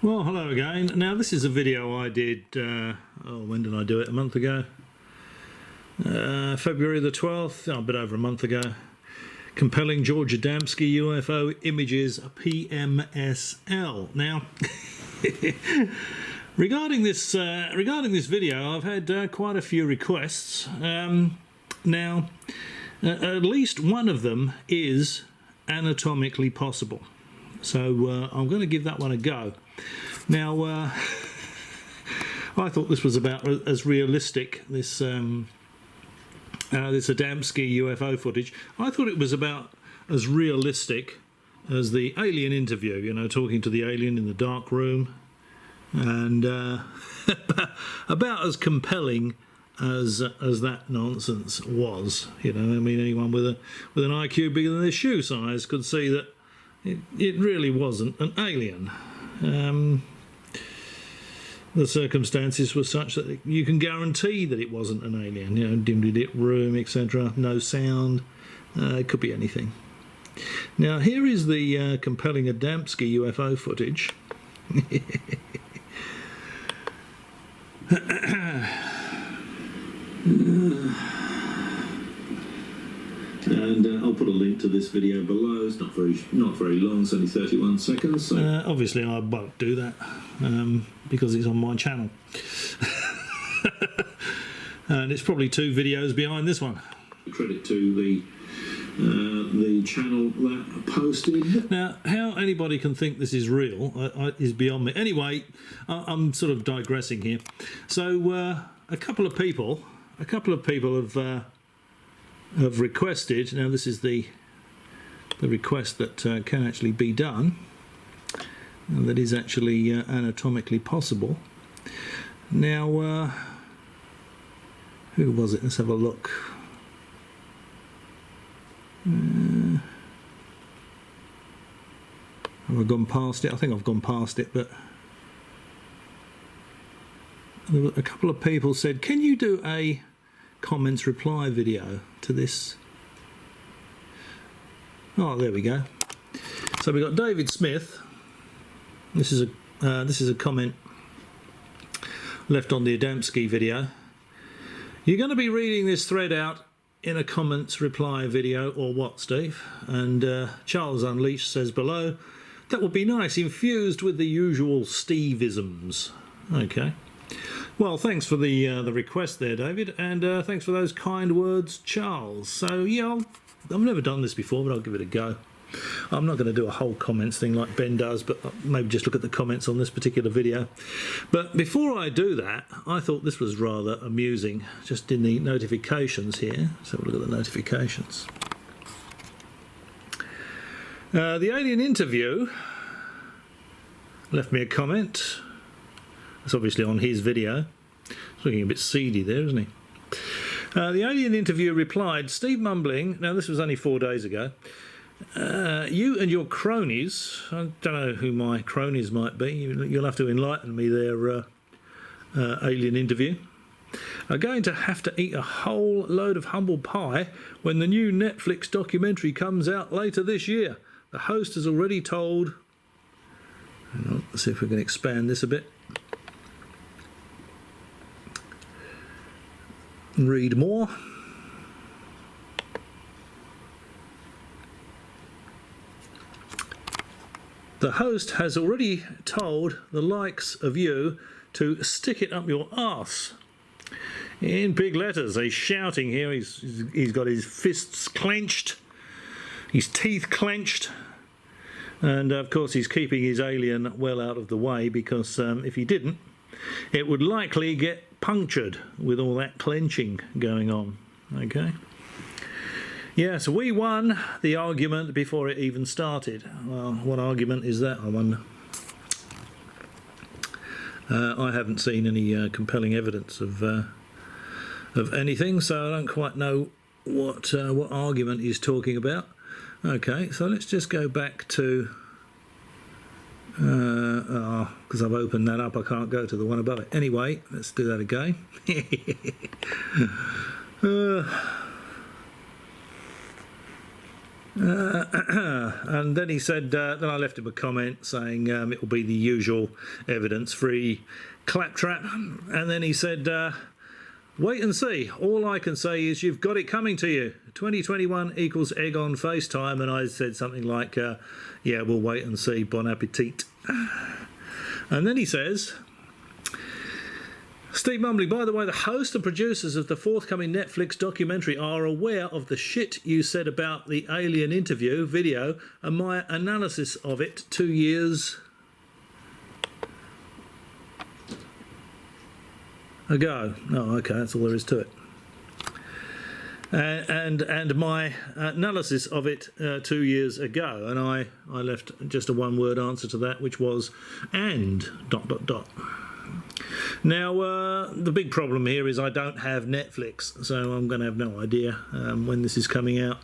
Well, hello again. Now this is a video I did, when did I do it? A month ago? February the 12th, a bit over a month ago. Compelling George Adamski UFO images PMSL. Now, regarding this video, I've had quite a few requests. Now, at least one of them is anatomically possible. So I'm going to give that one a go. Now, I thought this was about as realistic, this Adamski UFO footage. I thought it was about as realistic as the alien interview, you know, talking to the alien in the dark room, and about as compelling as that nonsense was. You know, I mean, anyone with an IQ bigger than their shoe size could see that it really wasn't an alien. The circumstances were such that you can guarantee that it wasn't an alien. You know, dimly lit room, etc. No sound. It could be anything. Now, here is the compelling Adamski UFO footage. And I'll put a link to this video below. It's not very long. It's only 31 seconds. So. Obviously, I won't do that because it's on my channel, and it's probably 2 videos behind this one. Credit to the channel that posted. Now, how anybody can think this is real is beyond me. Anyway, I'm sort of digressing here. So, a couple of people have requested. Now, this is the request that can actually be done, and that is actually anatomically possible. Now, who was it? Let's have a look. Have I gone past it? I think I've gone past it, but a couple of people said, can you do a comments reply video to this? Oh, there we go. So we got David Smith. This is a comment left on the Adamski video. You're going to be reading this thread out in a comments reply video, or what, Steve? And Charles Unleashed says below, that would be nice, infused with the usual Steve-isms. Okay. Well, thanks for the request there, David, and thanks for those kind words, Charles. So, yeah, I've never done this before, but I'll give it a go. I'm not going to do a whole comments thing like Ben does, but maybe just look at the comments on this particular video. But before I do that, I thought this was rather amusing, just in the notifications here. Let's have a look at the notifications. The alien interview left me a comment. It's obviously on his video. It's looking a bit seedy there, isn't he? The alien interviewer replied, Steve mumbling, now this was only 4 days ago, you and your cronies, I don't know who my cronies might be, you'll have to enlighten me there, alien interview, are going to have to eat a whole load of humble pie when the new Netflix documentary comes out later this year. The host has already told... Hang on, let's see if we can expand this a bit. Read more. The host has already told the likes of you to stick it up your arse. In big letters, he's shouting here. He's got his fists clenched, his teeth clenched, and of course he's keeping his alien well out of the way, because if he didn't, it would likely get punctured with all that clenching going on. Okay. Yeah, so we won the argument before it even started. Well, what argument is that, I wonder? I haven't seen any compelling evidence of anything, so I don't quite know what argument he's talking about. Okay, so let's just go back to... because I've opened that up, I can't go to the one above it. Anyway, let's do that again. And then he said, then I left him a comment saying it will be the usual evidence-free claptrap. And then he said, wait and see. All I can say is you've got it coming to you. 2021 equals egg on FaceTime. And I said something like, yeah, we'll wait and see. Bon appetit. And then he says, Steve Mumbly, by the way, the host and producers of the forthcoming Netflix documentary are aware of the shit you said about the alien interview video and my analysis of it 2 years ago. Oh, okay, that's all there is to it. And my analysis of it 2 years ago, and I left just a one-word answer to that, which was and ... Now, the big problem here is I don't have Netflix, so I'm going to have no idea when this is coming out,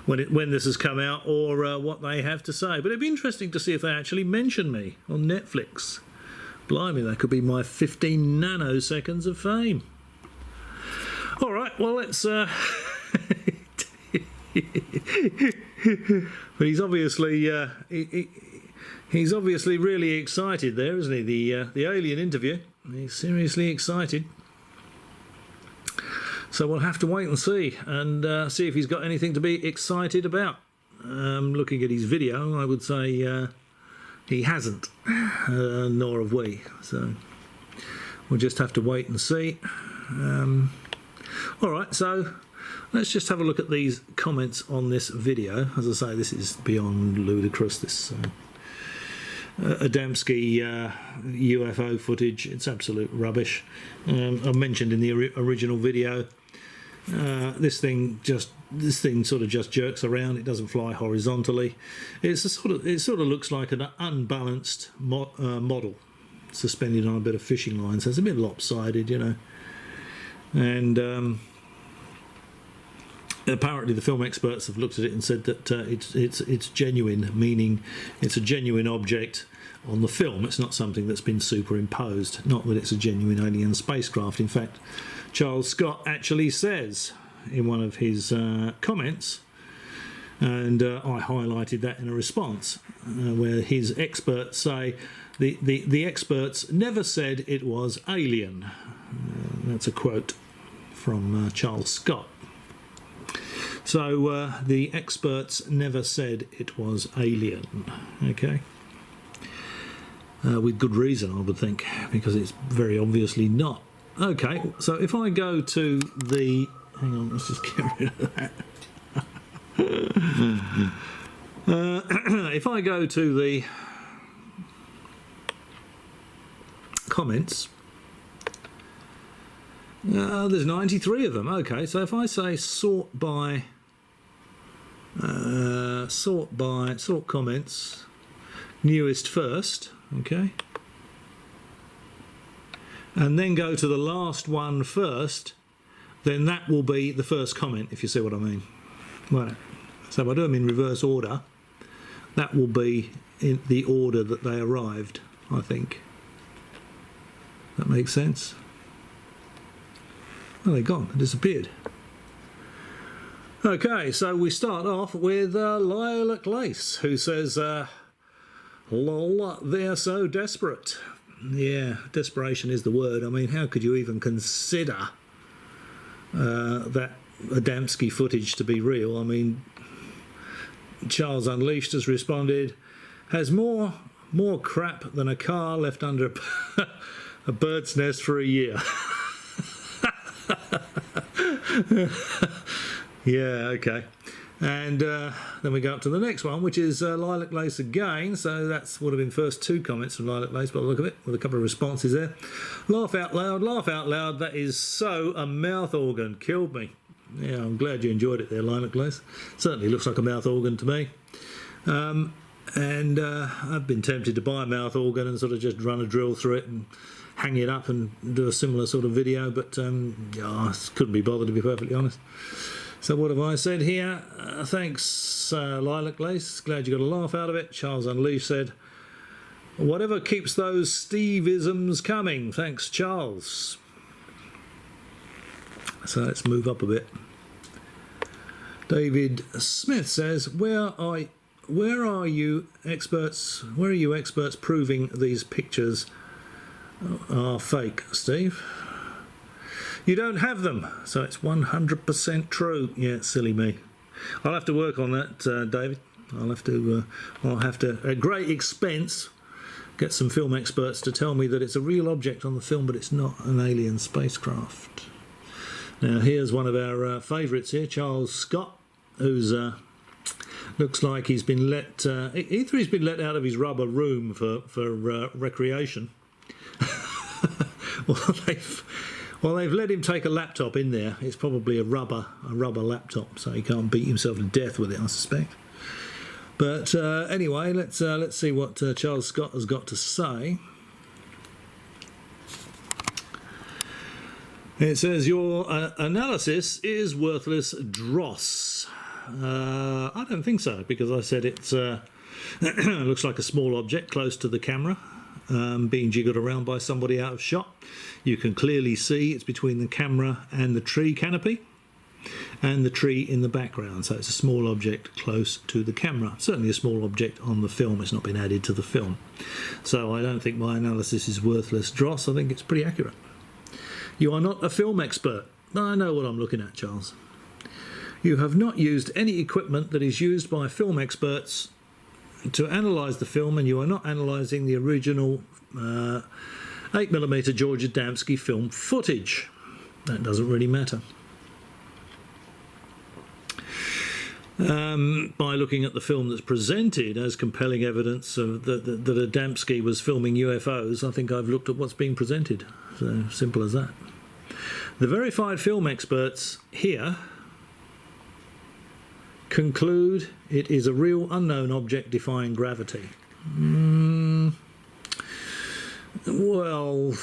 when this has come out, or what they have to say. But it'd be interesting to see if they actually mention me on Netflix. Blimey, that could be my 15 nanoseconds of fame. All right, well, let's... But he's obviously... He's obviously really excited there, isn't he? The alien interview. He's seriously excited. So we'll have to wait and see see if he's got anything to be excited about. Looking at his video, I would say he hasn't, nor have we. So we'll just have to wait and see. All right, so let's just have a look at these comments on this video. As I say, this is beyond ludicrous. This Adamski UFO footage, it's absolute rubbish. I mentioned in the original video, this thing sort of just jerks around. It doesn't fly horizontally. It sort of looks like an unbalanced model suspended on a bit of fishing line, so it's a bit lopsided, you know. And apparently the film experts have looked at it and said that it's genuine, meaning it's a genuine object on the film. It's not something that's been superimposed. Not that it's a genuine alien spacecraft. In fact, Charles Scott actually says in one of his comments, and I highlighted that in a response, where his experts say the experts never said it was alien. That's a quote from Charles Scott. So the experts never said it was alien, okay? With good reason, I would think, because it's very obviously not. Okay, so if I go to the... Hang on, let's just get rid of that. If I go to the comments... there's 93 of them. Okay, so if I say sort comments, newest first, okay, and then go to the last one first, then that will be the first comment, if you see what I mean. Right. So if I do them in reverse order, that will be in the order that they arrived, I think. That makes sense. Oh, they're gone, disappeared. Okay, so we start off with Lilac Lace, who says, lol, they're so desperate. Yeah, desperation is the word. I mean, how could you even consider that Adamski footage to be real? I mean, Charles Unleashed has responded, has more crap than a car left under a bird's nest for a year. Yeah, okay. And then we go up to the next one, which is Lilac Lace again. So that's would have been first two comments from Lilac Lace by the look of it, with a couple of responses there. Laugh out loud. That is so a mouth organ. Killed me. Yeah, I'm glad you enjoyed it there, Lilac Lace. Certainly looks like a mouth organ to me. And I've been tempted to buy a mouth organ and sort of just run a drill through it and hang it up and do a similar sort of video, but yeah, I couldn't be bothered, to be perfectly honest. So what have I said here? Thanks, Lilac Lace. Glad you got a laugh out of it. Charles Unleashed said, whatever keeps those Steve-isms coming. Thanks, Charles. So let's move up a bit. David Smith says, where are you experts proving these pictures are fake, Steve? You don't have them, so it's 100% true. Yeah, silly me. I'll have to work on that, David. I'll have to, at great expense, get some film experts to tell me that it's a real object on the film, but it's not an alien spacecraft. Now, here's one of our favourites here, Charles Scott, who's looks like he's been let, either he's been let out of his rubber room for recreation. Well, they've let him take a laptop in there. It's probably a rubber laptop, so he can't beat himself to death with it, I suspect. But anyway, let's see what Charles Scott has got to say. It says your analysis is worthless dross. I don't think so, because I said it's looks like a small object close to the camera, being jiggled around by somebody out of shot. You can clearly see it's between the camera and the tree canopy and the tree in the background, so it's a small object close to the camera. Certainly a small object on the film. It's not been added to the film, so I don't think my analysis is worthless dross. I think it's pretty accurate. You are not a film expert. I know what I'm looking at, Charles. You have not used any equipment that is used by film experts to analyse the film, and you are not analysing the original 8mm George Adamski film footage. That doesn't really matter. By looking at the film that's presented as compelling evidence of that Adamski was filming UFOs, I think I've looked at what's being presented. So simple as that. The verified film experts here conclude it is a real unknown object defying gravity. Well,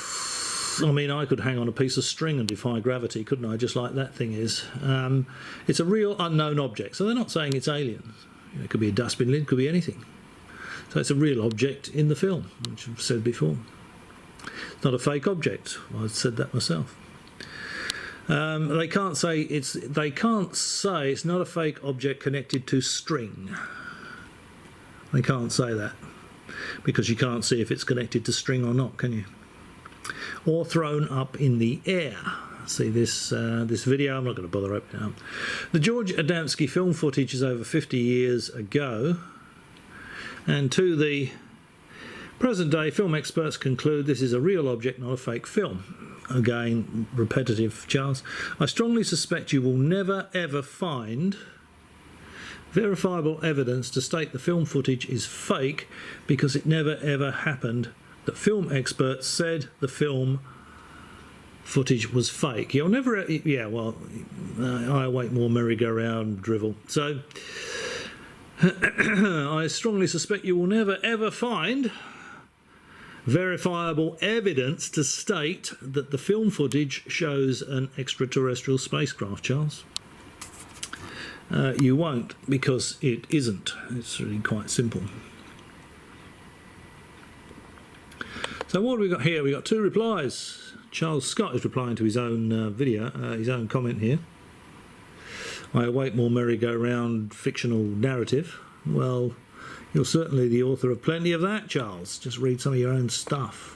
I mean, I could hang on a piece of string and defy gravity, couldn't I? Just like that thing is. It's a real unknown object, so they're not saying it's aliens. It could be a dustbin lid, could be anything. So it's a real object in the film, which I've said before. It's not a fake object. I've said that myself. They can't say it's not a fake object connected to string. They can't say that, because you can't see if it's connected to string or not, can you? Or thrown up in the air. See this video? I'm not going to bother opening it up. The George Adamski film footage is over 50 years ago, and to the present day, film experts conclude this is a real object, not a fake film. Again, repetitive, Charles. I strongly suspect you will never ever find verifiable evidence to state the film footage is fake, because it never ever happened that film experts said the film footage was fake. You'll never, yeah, well, I await more merry-go-round drivel. So, I strongly suspect you will never ever find verifiable evidence to state that the film footage shows an extraterrestrial spacecraft, Charles. You won't, because it isn't. It's really quite simple. So what have we got here? We've got two replies. Charles Scott is replying to his own video, his own comment here. I await more merry-go-round fictional narrative. Well, you're certainly the author of plenty of that, Charles. Just read some of your own stuff.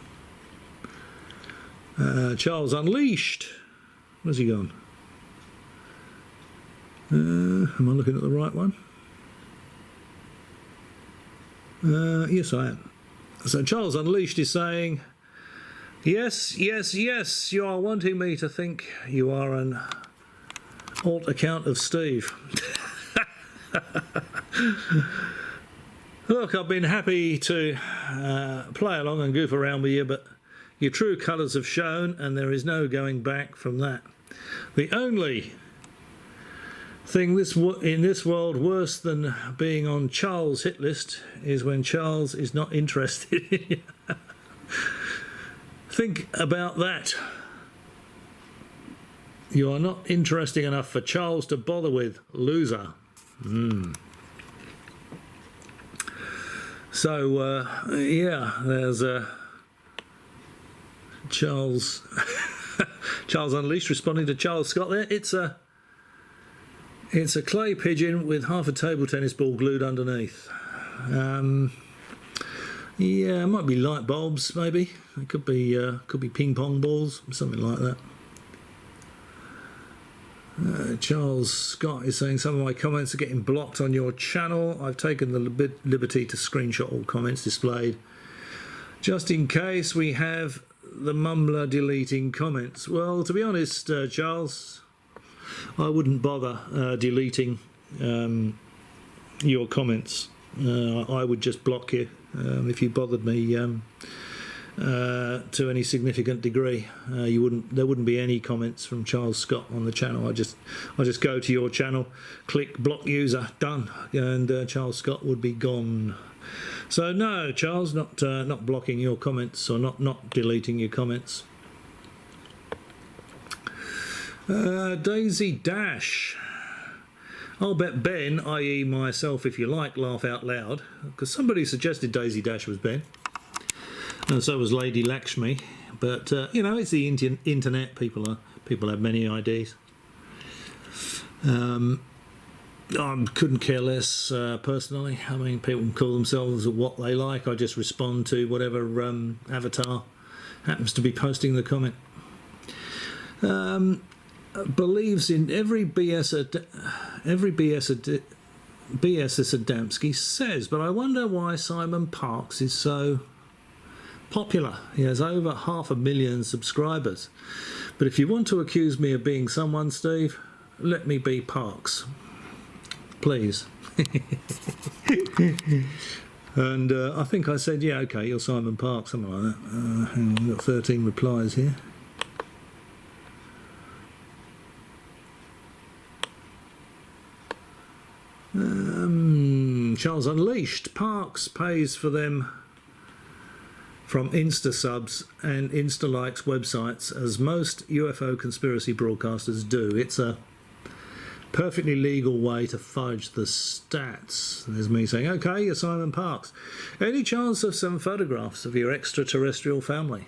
Charles Unleashed. Where's he gone? Am I looking at the right one? Yes, I am. So Charles Unleashed is saying, yes, yes, yes, you are wanting me to think you are an alt account of Steve. Look, I've been happy to play along and goof around with you, but your true colours have shown, and there is no going back from that. The only thing in this world worse than being on Charles' hit list is when Charles is not interested in you. Think about that. You are not interesting enough for Charles to bother with, loser. So, yeah, there's Charles Unleashed responding to Charles Scott there. It's a clay pigeon with half a table tennis ball glued underneath. Yeah, it might be light bulbs, maybe. It could be ping pong balls, something like that. Charles Scott is saying some of my comments are getting blocked on your channel. I've taken the liberty to screenshot all comments displayed, just in case we have the mumbler deleting comments. Well, to be honest, Charles, I wouldn't bother deleting your comments. I would just block you if you bothered me to any significant degree. There wouldn't be any comments from Charles Scott on the channel. I just go to your channel, click block user, done, and Charles Scott would be gone. So no, Charles, not blocking your comments, or not deleting your comments. Daisy Dash. I'll bet Ben, i.e. myself if you like, laugh out loud, because somebody suggested Daisy Dash was Ben, and so was Lady Lakshmi. But you know, it's the internet. People have many ideas. I couldn't care less personally. I mean, people can call themselves what they like. I just respond to whatever avatar happens to be posting the comment. Believes in every BS Adamski says, but I wonder why Simon Parkes is so popular. He has over 500,000 subscribers. But if you want to accuse me of being someone, Steve, let me be Parkes, please. And I think I said, yeah, okay, you're Simon Parkes, something like that. Hang on, we've got 13 replies here. Charles Unleashed. Parkes pays for them from Insta subs and Insta likes websites, as most UFO conspiracy broadcasters do. It's a perfectly legal way to fudge the stats. There's me saying, okay, you're Simon Parkes. Any chance of some photographs of your extraterrestrial family?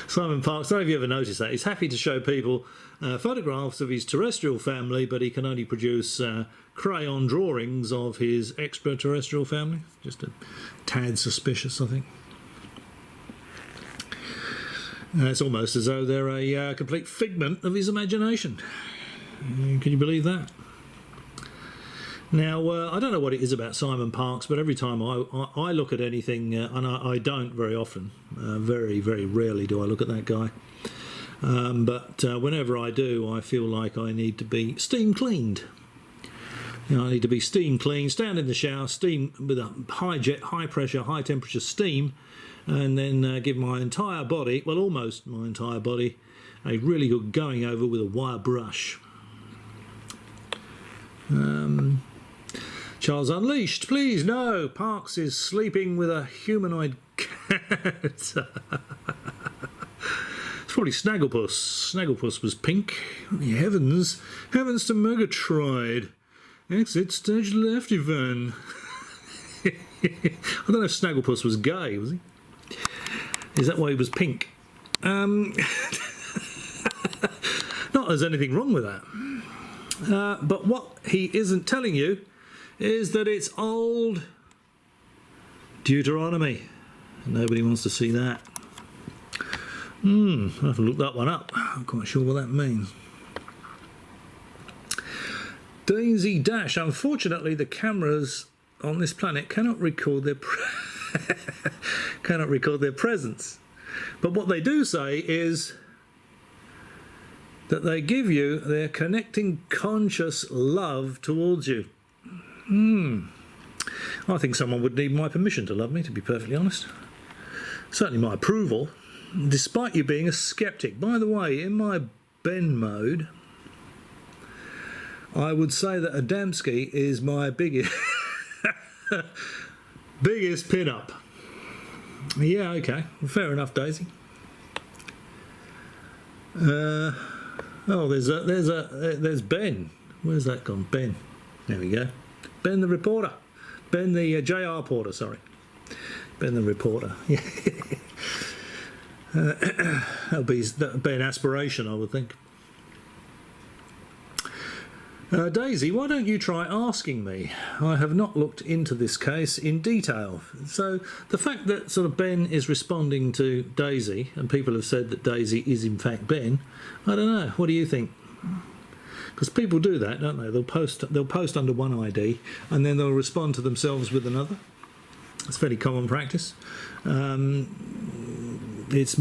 Simon Parkes, I don't know if you ever noticed that. He's happy to show people photographs of his terrestrial family, but he can only produce crayon drawings of his extraterrestrial family. Just a tad suspicious, I think. It's almost as though they're a complete figment of his imagination. Can you believe that? Now, I don't know what it is about Simon Parkes, but every time I look at anything, and I don't very often, very, very rarely do I look at that guy, but whenever I do, I feel like I need to be steam cleaned. You know, I need to be steam cleaned, stand in the shower, steam with a high jet, high pressure, high temperature steam, and then give my entire body, well, almost my entire body, a really good going over with a wire brush. Charles Unleashed, please, no, Parkes is sleeping with a humanoid cat. It's probably Snagglepuss. Snagglepuss was pink. Heavens to Murgatroyd. Exit stage left, Ivan. I don't know if Snagglepuss was gay, was he? Is that why he was pink? Not that there's anything wrong with that. But what he isn't telling you is that it's old Deuteronomy. Nobody wants to see that. I'll have to look that one up. I'm quite sure what that means. Daisy Dash. Unfortunately, the cameras on this planet cannot record their presence. But what they do say is that they give you their connecting conscious love towards you. I think someone would need my permission to love me, to be perfectly honest. Certainly my approval, despite you being a skeptic. By the way, in my Ben mode, I would say that Adamski is my biggest pin-up. Yeah, okay, fair enough, Daisy. Oh, there's Ben. Where's that gone? Ben. There we go. Ben the reporter. Ben the JR Porter, sorry. Ben the reporter. That'll be an aspiration, I would think. Daisy, why don't you try asking me? I have not looked into this case in detail. So the fact that sort of Ben is responding to Daisy, and people have said that Daisy is in fact Ben, I don't know. What do you think? Because people do that, don't they? They'll post under one ID and then they'll respond to themselves with another. It's fairly common practice. It's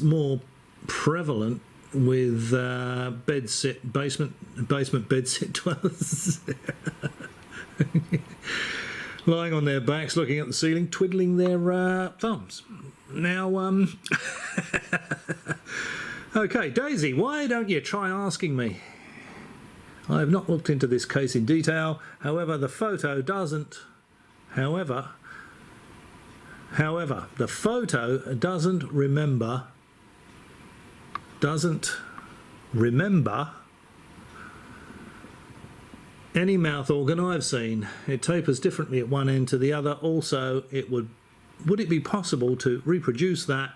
more prevalent with basement bedsit dwellers lying on their backs, looking at the ceiling, twiddling their thumbs. Now, okay, Daisy, why don't you try asking me? I have not looked into this case in detail. However, the photo doesn't. However, the photo doesn't remember any mouth organ I've seen. It tapers differently at one end to the other. Also, would it be possible to reproduce that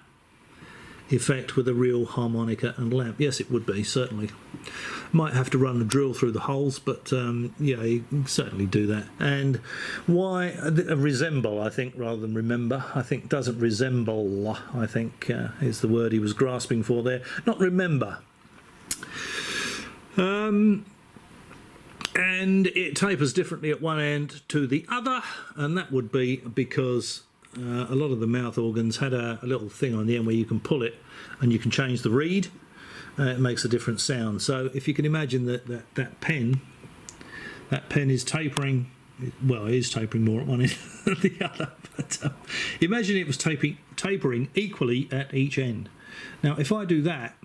effect with a real harmonica and lamp? Yes, it would be, certainly. Might have to run a drill through the holes, but yeah, you can certainly do that. And why resemble, I think, rather than remember. I think doesn't resemble, I think, is the word he was grasping for there. Not remember. And it tapers differently at one end to the other, and that would be because a lot of the mouth organs had a little thing on the end where you can pull it and you can change the reed. It makes a different sound. So if you can imagine that pen is tapering, well, it is tapering more at one end than the other, but imagine it was tapering equally at each end. Now if I do that,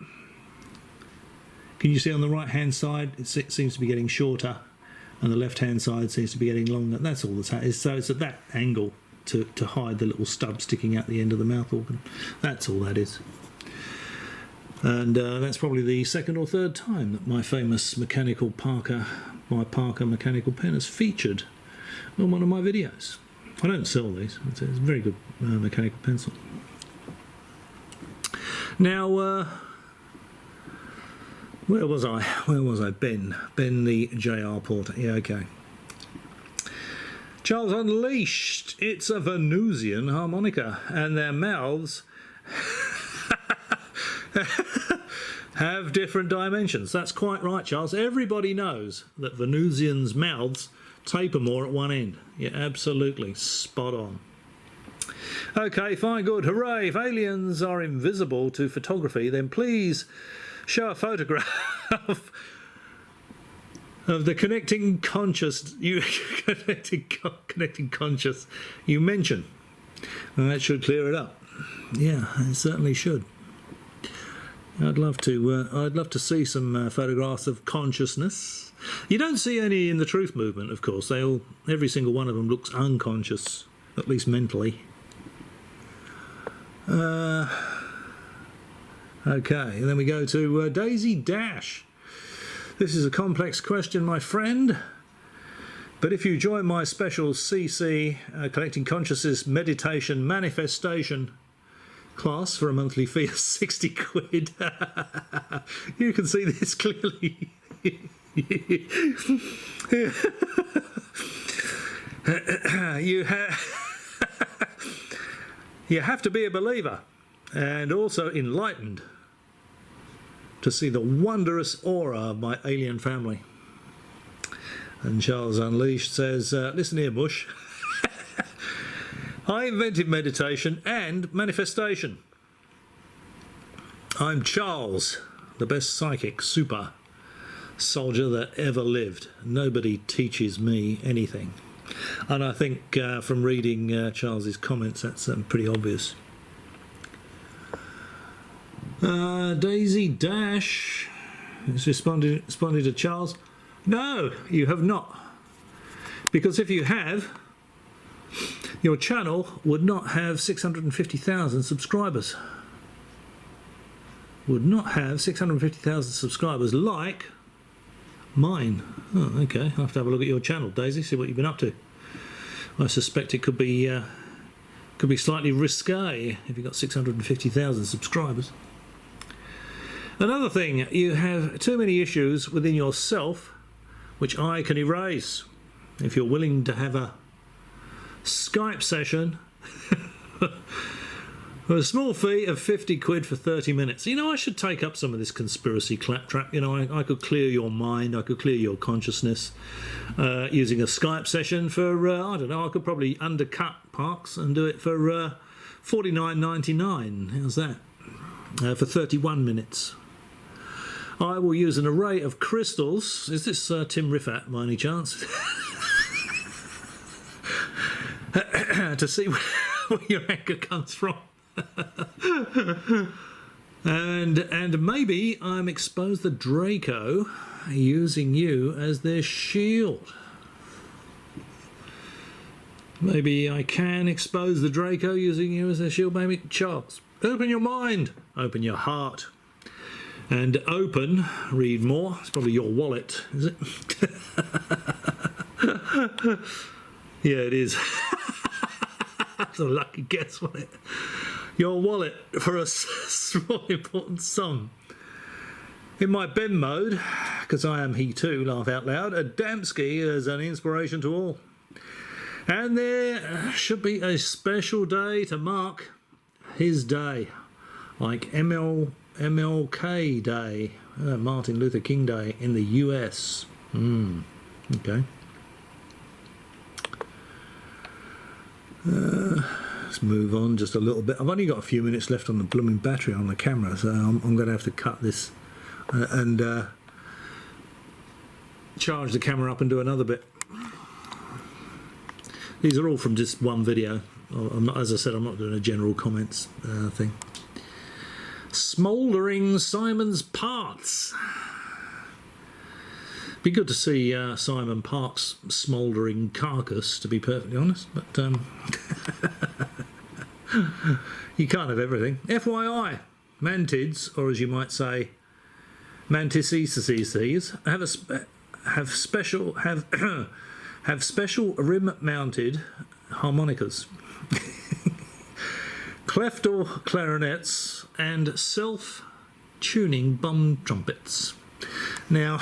can you see on the right hand side it seems to be getting shorter and the left hand side seems to be getting longer. That's all that's happening. So it's at that angle to hide the little stub sticking out the end of the mouth organ. That's all that is. And that's probably the second or third time that my famous Parker mechanical pen has featured on one of my videos. I don't sell these. It's a very good mechanical pencil. Now, where was I? Ben the J.R. Porter. Yeah, okay. Charles Unleashed. It's a Venusian harmonica, and their mouths have different dimensions. That's quite right, Charles. Everybody knows that Venusians' mouths taper more at one end. Yeah, absolutely. Spot on. Okay, fine, good. Hooray. If aliens are invisible to photography, then please show a photograph of the connecting conscious you mention. And that should clear it up. Yeah, it certainly should. I'd love to see some photographs of consciousness. You don't see any in the Truth Movement, of course. Every single one of them looks unconscious, at least mentally. Okay, and then we go to Daisy Dash. This is a complex question, my friend. But if you join my special CC Collecting Consciousness Meditation Manifestation class for a monthly fee of 60 quid, you can see this clearly. You have to be a believer and also enlightened to see the wondrous aura of my alien family. And Charles Unleashed says, listen here, Mush. I invented meditation and manifestation. I'm Charles, the best psychic super soldier that ever lived. Nobody teaches me anything. And I think from reading Charles's comments, that's pretty obvious. Daisy Dash has responded to Charles. No, you have not. Because if you have, your channel would not have 650,000 subscribers. Would not have 650,000 subscribers like mine. Oh, okay. I'll have to have a look at your channel, Daisy, see what you've been up to. I suspect it could be slightly risque if you've got 650,000 subscribers. Another thing, you have too many issues within yourself which I can erase. If you're willing to have a Skype session for a small fee of 50 quid for 30 minutes. You know, I should take up some of this conspiracy claptrap. You know, I could clear your mind, I could clear your consciousness using a Skype session for, I don't know, I could probably undercut Parks and do it for $49.99. How's that? For 31 minutes. I will use an array of crystals. Is this Tim Riffat by any chance? To see where your anger comes from. and maybe I'm exposed the Draco using you as their shield. Maybe I can expose the Draco using you as their shield. Maybe Charles, open your mind, open your heart, and open, read more. It's probably your wallet, is it? Yeah, it is. That's a lucky guess, wasn't it? Your wallet for a small important sum. In my Ben mode, because I am he too, laugh out loud, Adamski is an inspiration to all. And there should be a special day to mark his day, like MLK Day, Martin Luther King Day in the US. Okay. Let's move on just a little bit. I've only got a few minutes left on the blooming battery on the camera, so I'm going to have to cut this and charge the camera up and do another bit. These are all from just one video. I'm not, as I said, I'm not doing a general comments thing. Smouldering Simon's parts. Be good to see Simon Park's smouldering carcass, to be perfectly honest, but you can't have everything. FYI, mantids, or as you might say, mantises, have special rim-mounted harmonicas, cleftor clarinets, and self-tuning bum trumpets. Now,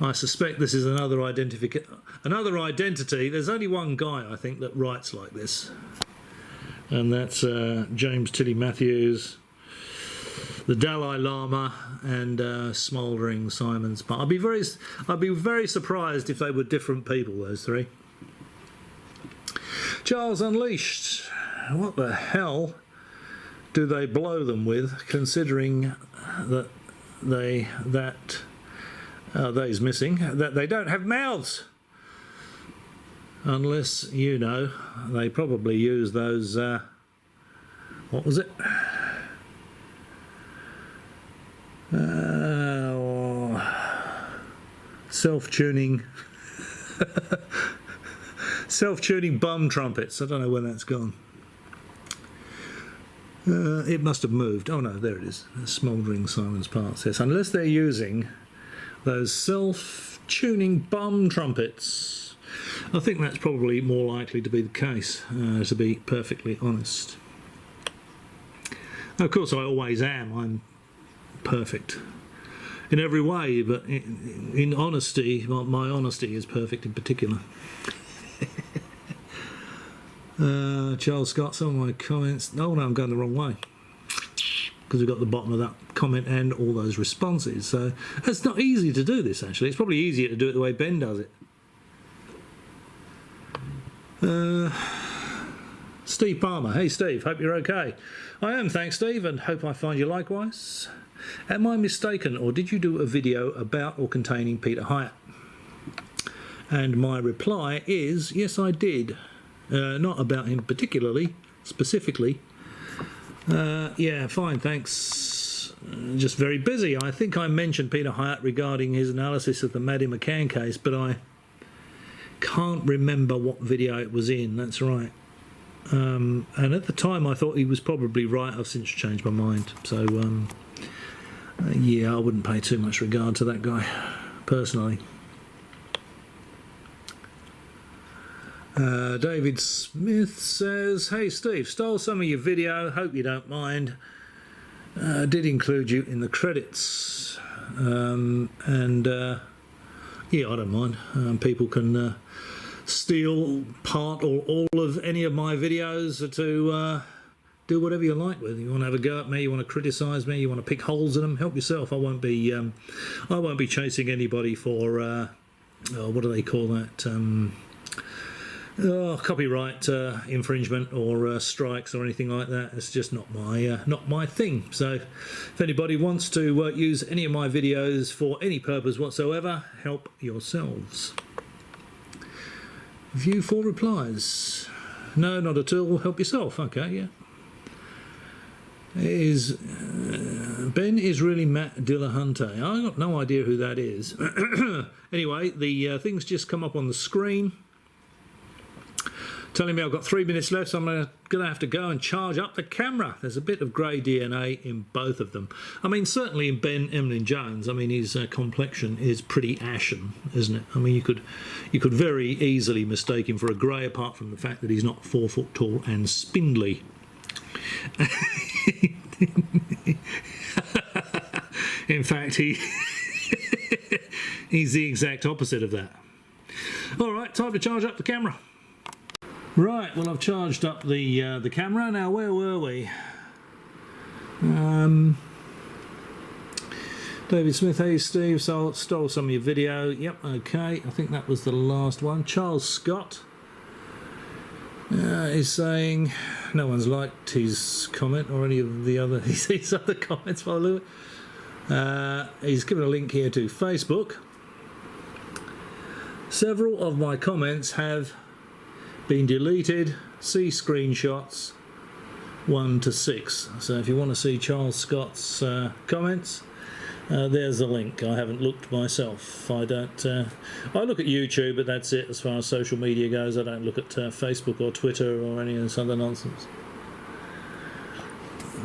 I suspect this is another identity. There's only one guy, I think, that writes like this, and that's James Tilly Matthews, the Dalai Lama, and Smouldering Simon's Part. I'd be very surprised if they were different people, those three. Charles Unleashed. What the hell do they blow them with, considering that they's missing, that they don't have mouths? Unless, you know, they probably use those, what was it? Self-tuning bum trumpets. I don't know where that's gone. It must have moved. Oh no, there it is. Smouldering Simon's Parts. Yes, unless they're using those self-tuning bum trumpets. I think that's probably more likely to be the case, to be perfectly honest. Of course, I always am. I'm perfect in every way, but in honesty, my honesty is perfect in particular. Charles Scott, some of my comments. Oh no, I'm going the wrong way, because we've got the bottom of that comment and all those responses. So it's not easy to do this, actually. It's probably easier to do it the way Ben does it. Steve Palmer. Hey Steve, hope you're okay. I am, thanks Steve, and hope I find you likewise. Am I mistaken, or did you do a video about or containing Peter Hyatt? And my reply is, yes I did. Not about him particularly, specifically. Yeah, fine, thanks. Just very busy. I think I mentioned Peter Hyatt regarding his analysis of the Maddie McCann case, but I can't remember what video it was in, that's right. And at the time I thought he was probably right. I've since changed my mind. So, yeah, I wouldn't pay too much regard to that guy, personally. David Smith says, hey Steve, stole some of your video, hope you don't mind. did include you in the credits, and yeah, I don't mind. People can steal part or all of any of my videos to do whatever you like with. You want to have a go at me, you want to criticise me, you want to pick holes in them, help yourself. I won't be chasing anybody for what do they call that? Copyright infringement or strikes or anything like that. It's just not my thing. So if anybody wants to use any of my videos for any purpose whatsoever, help yourselves. View for replies. No, not at all. Help yourself. Okay, yeah. Ben is really Matt Dillahunty. I got no idea who that is. Anyway, the things just come up on the screen telling me I've got 3 minutes left, so I'm going to have to go and charge up the camera. There's a bit of grey DNA in both of them. I mean, certainly in Ben Emlyn Jones, I mean, his complexion is pretty ashen, isn't it? I mean, you could very easily mistake him for a grey, apart from the fact that he's not 4 foot tall and spindly. In fact, he's the exact opposite of that. All right, time to charge up the camera. Right, well, I've charged up the camera. Now, where were we? David Smith, hey Steve, stole some of your video. Yep, okay, I think that was the last one. Charles Scott is saying no one's liked his comment or any of the other his other comments by the look. He's given a link here to Facebook. Several of my comments have been deleted. See screenshots 1 to 6. So if you want to see Charles Scott's comments, there's the link. I haven't looked myself. I don't. I look at YouTube, but that's it as far as social media goes. I don't look at Facebook or Twitter or any of this other nonsense.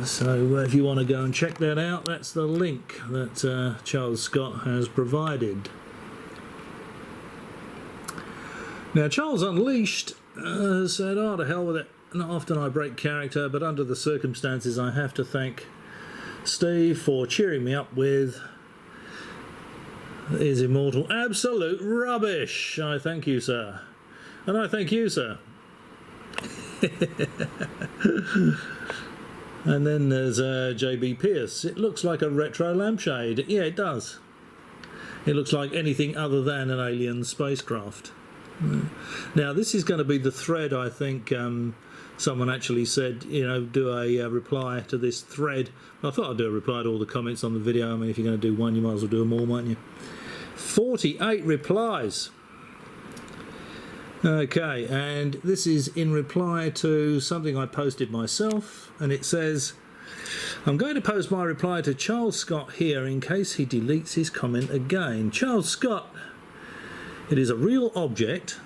So if you want to go and check that out, that's the link that Charles Scott has provided. Now, Charles Unleashed said, oh, to hell with it. Not often I break character, but under the circumstances I have to thank Steve for cheering me up with his immortal absolute rubbish. I thank you, sir. And I thank you, sir. And then there's JB Pierce. It looks like a retro lampshade. Yeah, it does. It looks like anything other than an alien spacecraft. Now, this is going to be the thread, I think. Someone actually said, you know, do a reply to this thread. I thought I'd do a reply to all the comments on the video. I mean, if you're going to do one, you might as well do them all, mightn't you? 48 replies. Okay, and this is in reply to something I posted myself, and it says, I'm going to post my reply to Charles Scott here in case he deletes his comment again. Charles Scott, it is a real object,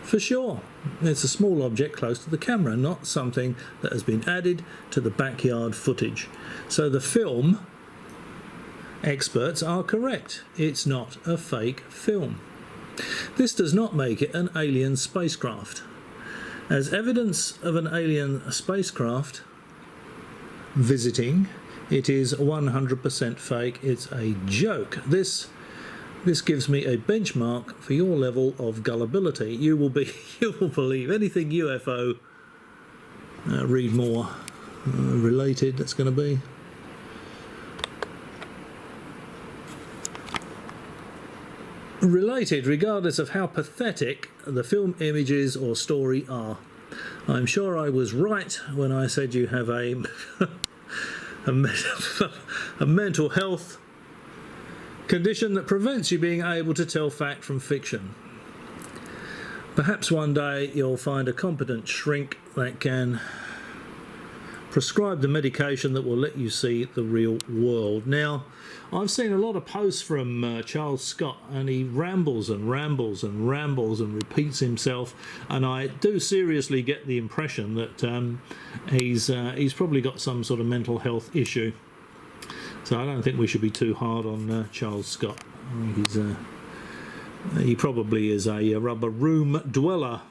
for sure. It's a small object close to the camera, not something that has been added to the backyard footage. So the film experts are correct. It's not a fake film. This does not make it an alien spacecraft. As evidence of an alien spacecraft visiting, it is 100% fake. It's a joke. This gives me a benchmark for your level of gullibility. You will believe anything UFO. Read more. Related, that's going to be. Related, regardless of how pathetic the film images or story are. I'm sure I was right when I said you have a mental health condition that prevents you being able to tell fact from fiction. Perhaps one day you'll find a competent shrink that can prescribe the medication that will let you see the real world. Now, I've seen a lot of posts from Charles Scott, and he rambles and rambles and rambles and repeats himself, and I do seriously get the impression that he's probably got some sort of mental health issue. So I don't think we should be too hard on Charles Scott. I think he probably is a rubber room dweller.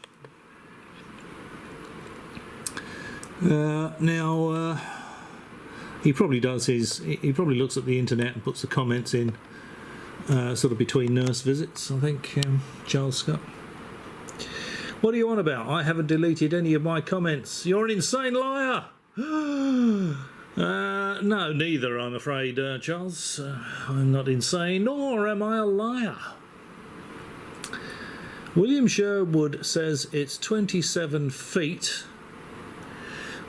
Now, He probably does he probably looks at the internet and puts the comments in sort of between nurse visits, I think, Charles Scott. What are you on about? I haven't deleted any of my comments. You're an insane liar! No, neither, I'm afraid, Charles. I'm not insane, nor am I a liar. William Sherwood says it's 27 feet.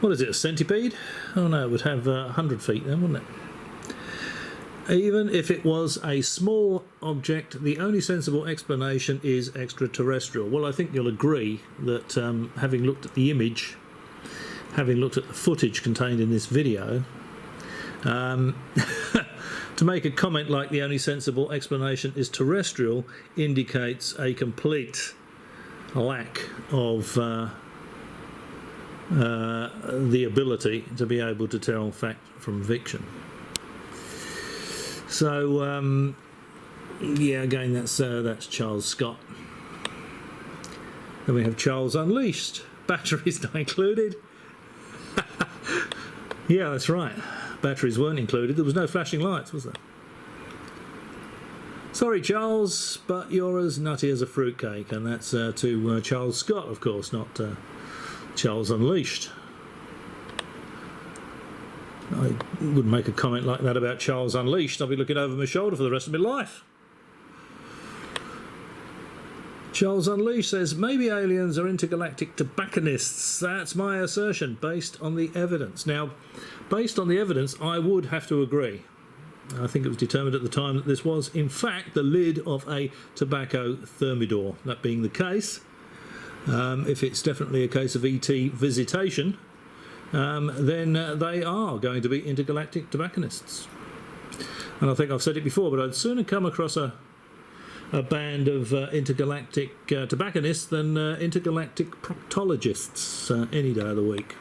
What is it, a centipede? Oh no, it would have 100 feet then, wouldn't it? Even if it was a small object, the only sensible explanation is extraterrestrial. Well, I think you'll agree that having looked at the image, having looked at the footage contained in this video, to make a comment like the only sensible explanation is terrestrial indicates a complete lack of the ability to be able to tell fact from fiction. So, yeah, again, that's Charles Scott. Then we have Charles Unleashed. Batteries not included. Yeah, that's right. Batteries weren't included. There was no flashing lights, was there? Sorry, Charles, but you're as nutty as a fruitcake. And that's to Charles Scott, of course, not Charles Unleashed. I wouldn't make a comment like that about Charles Unleashed. I'd be looking over my shoulder for the rest of my life. Charles Unleashed says, maybe aliens are intergalactic tobacconists. That's my assertion, based on the evidence. Now, based on the evidence, I would have to agree. I think it was determined at the time that this was, in fact, the lid of a tobacco thermidor. That being the case, if it's definitely a case of ET visitation, then they are going to be intergalactic tobacconists. And I think I've said it before, but I'd sooner come across a band of intergalactic tobacconists than intergalactic proctologists any day of the week.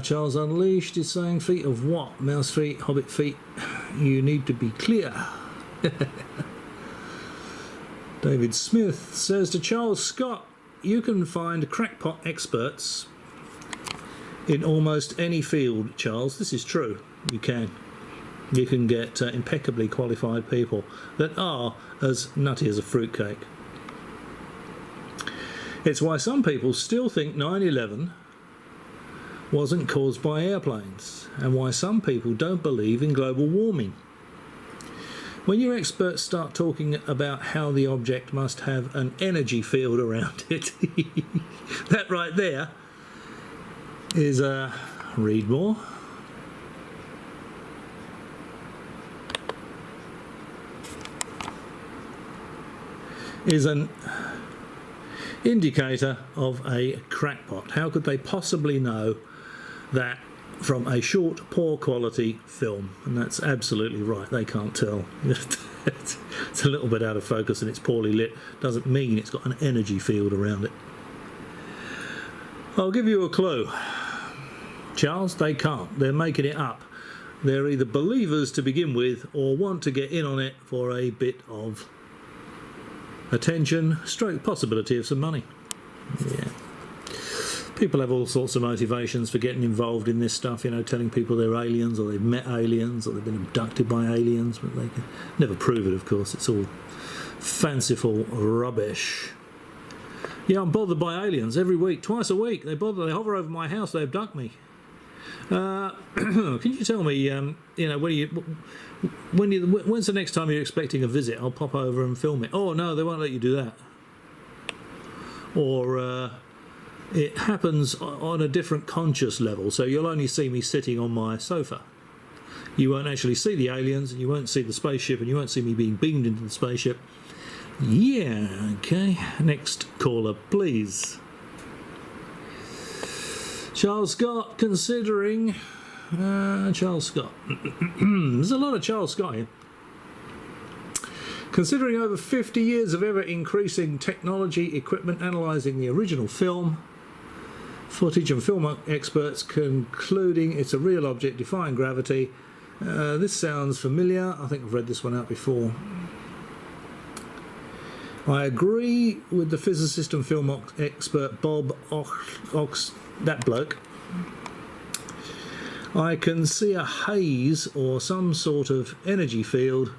Charles Unleashed is saying, feet of what? Mouse feet, hobbit feet? You need to be clear. David Smith says to Charles Scott, you can find crackpot experts in almost any field, Charles. This is true. You can. You can get impeccably qualified people that are as nutty as a fruitcake. It's why some people still think 9/11 wasn't caused by airplanes, and why some people don't believe in global warming. When your experts start talking about how the object must have an energy field around it, that right there is read more. Is an indicator of a crackpot. How could they possibly know that from a short, poor quality film? And that's absolutely right. They can't tell. It's a little bit out of focus and it's poorly lit. Doesn't mean it's got an energy field around it. I'll give you a clue. Charles, they can't. They're making it up. They're either believers to begin with or want to get in on it for a bit of attention, stroke possibility of some money. Yeah. People have all sorts of motivations for getting involved in this stuff, you know, telling people they're aliens or they've met aliens or they've been abducted by aliens, but they can never prove it, of course. It's all fanciful rubbish. Yeah, I'm bothered by aliens every week, twice a week. They hover over my house, they abduct me. Can you tell me, you know, when's the next time you're expecting a visit? I'll pop over and film it. Oh no, they won't let you do that. Or it happens on a different conscious level, so you'll only see me sitting on my sofa. You won't actually see the aliens, and you won't see the spaceship, and you won't see me being beamed into the spaceship. Yeah, okay. Next caller, please. Charles Scott, considering... Charles Scott. There's a lot of Charles Scott here. Considering over 50 years of ever-increasing technology, equipment analysing the original film, footage and film experts concluding it's a real object defying gravity. This sounds familiar. I think I've read this one out before. I agree with the physicist and film expert Bob Ox, that bloke, I can see a haze or some sort of energy field.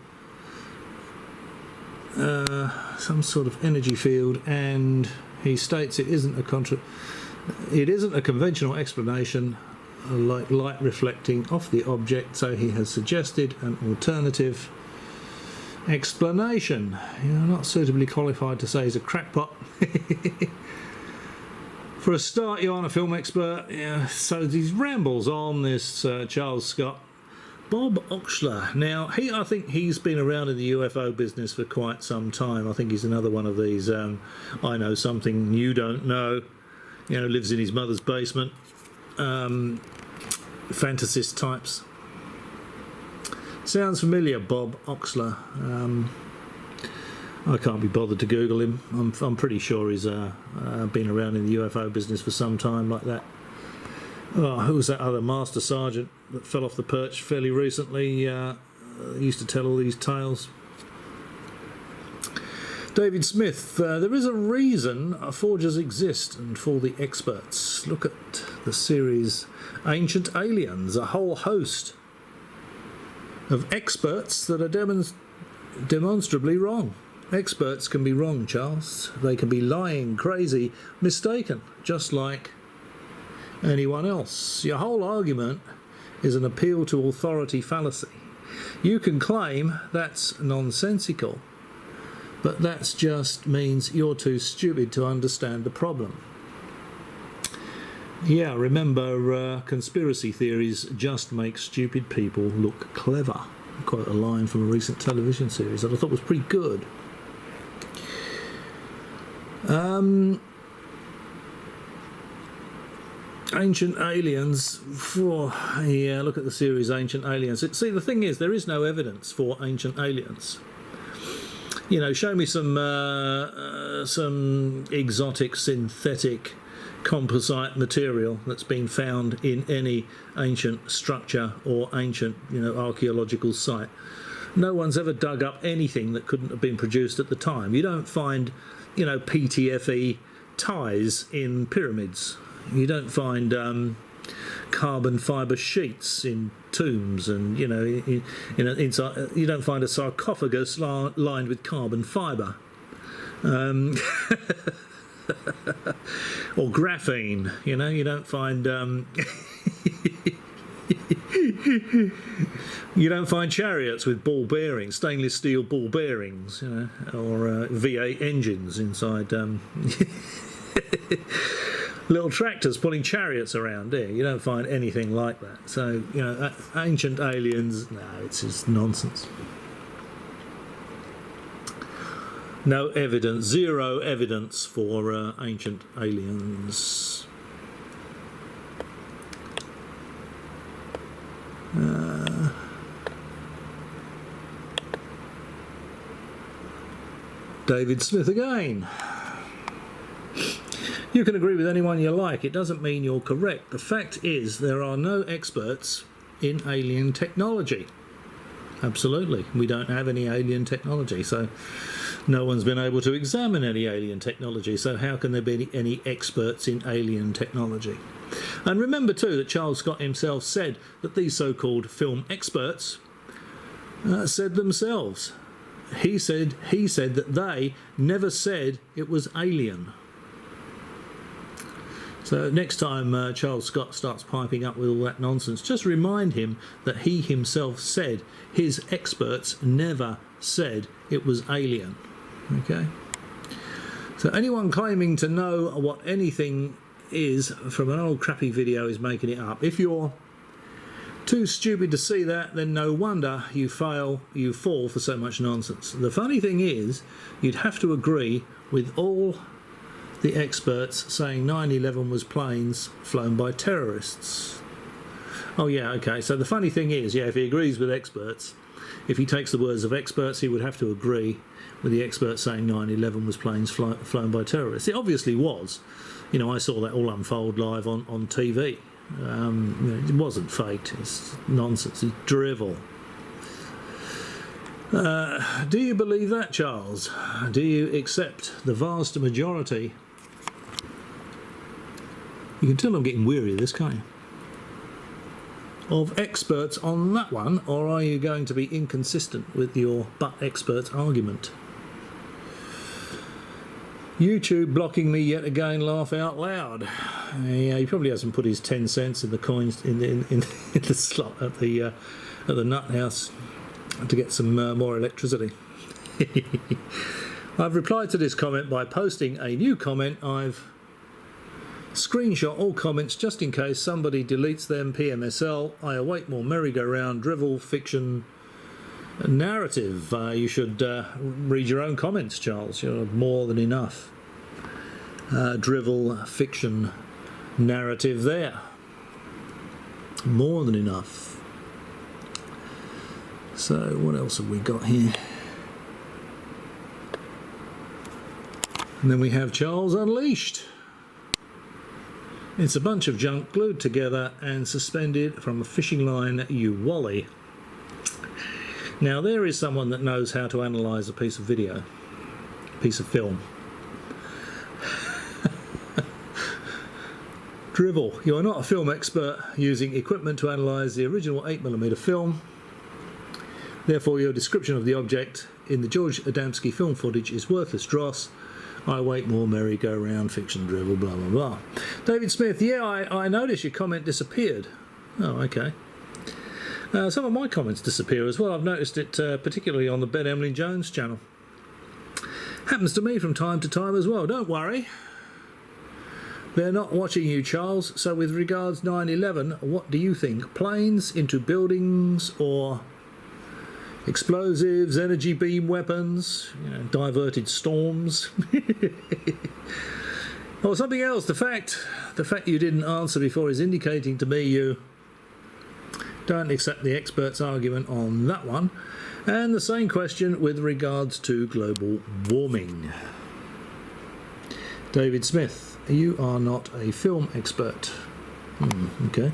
And he states it isn't a conventional explanation like light reflecting off the object, so he has suggested an alternative explanation. You're not suitably qualified to say he's a crackpot. For a start, you aren't a film expert. Yeah, so these rambles on this Charles Scott. Bob Oxler. Now, I think he's been around in the UFO business for quite some time. I think he's another one of these I know something you don't know. Lives in his mother's basement. Fantasist types. Sounds familiar, Bob Oxler. I can't be bothered to Google him. I'm pretty sure he's been around in the UFO business for some time like that. Oh, who was that other Master Sergeant that fell off the perch fairly recently? Used to tell all these tales. David Smith. There is a reason forgers exist and for the experts. Look at the series Ancient Aliens. A whole host of experts that are demonstrably wrong. Experts can be wrong, Charles. They can be lying, crazy, mistaken, just like anyone else. Your whole argument is an appeal to authority fallacy. You can claim that's nonsensical, but that just means you're too stupid to understand the problem. Yeah, remember, conspiracy theories just make stupid people look clever. Quote a line from a recent television series that I thought was pretty good. Ancient Aliens. Yeah, look at the series Ancient Aliens. See, the thing is, there is no evidence for ancient aliens. Show me some exotic synthetic composite material that's been found in any ancient structure or ancient, archaeological site. No one's ever dug up anything that couldn't have been produced at the time. You don't find, PTFE ties in pyramids. You don't find carbon fibre sheets in tombs, and inside, you don't find a sarcophagus lined with carbon fibre. Or graphene, you don't find you don't find chariots with ball bearings, stainless steel ball bearings, or V8 engines inside little tractors pulling chariots around here. You don't find anything like that. So, ancient aliens, no, it's just nonsense. No evidence, zero evidence for ancient aliens. David Smith again. You can agree with anyone you like. It doesn't mean you're correct. The fact is there are no experts in alien technology. Absolutely. We don't have any alien technology, so no one's been able to examine any alien technology, so how can there be any experts in alien technology? And remember too that Charles Scott himself said that these so-called film experts said themselves. He said that they never said it was alien. So next time Charles Scott starts piping up with all that nonsense, just remind him that he himself said his experts never said it was alien. Okay? So anyone claiming to know what anything is from an old crappy video is making it up. If you're too stupid to see that, then no wonder you fall for so much nonsense. The funny thing is, you'd have to agree with all the experts saying 9/11 was planes flown by terrorists. Oh yeah, okay, so the funny thing is, yeah, if he agrees with experts, if he takes the words of experts, he would have to agree with the experts saying 9/11 was planes flown by terrorists. It obviously was. I saw that all unfold live on TV. It wasn't faked, it's nonsense, it's drivel. Do you believe that, Charles? Do you accept the vast majority? You can tell I'm getting weary of this, can't you? of experts on that one, or are you going to be inconsistent with your but experts argument? YouTube blocking me yet again, laugh out loud. Yeah, he probably hasn't put his 10 cents in the coins in the slot at the nut house to get some more electricity. I've replied to this comment by posting a new comment. I've screenshot all comments just in case somebody deletes them. PMSL, I await more merry-go-round, drivel, fiction, narrative. You should read your own comments, Charles. You're more than enough. Drivel, fiction, narrative there. More than enough. So what else have we got here? And then we have Charles Unleashed. It's a bunch of junk glued together and suspended from a fishing line, you wally. Now there is someone that knows how to analyse a piece of video, piece of film. Drivel, you are not a film expert using equipment to analyse the original 8mm film. Therefore your description of the object in the George Adamski film footage is worthless dross. I wait more merry-go-round, fiction, drivel, blah, blah, blah. David Smith, yeah, I noticed your comment disappeared. Oh, okay. Some of my comments disappear as well. I've noticed it particularly on the Ben Emily Jones channel. Happens to me from time to time as well. Don't worry. They're not watching you, Charles. So with regards 9/11, what do you think? Planes into buildings or explosives, energy beam weapons, diverted storms? Or something else. The fact you didn't answer before is indicating to me you don't accept the expert's argument on that one. And the same question with regards to global warming. David Smith, you are not a film expert. Okay.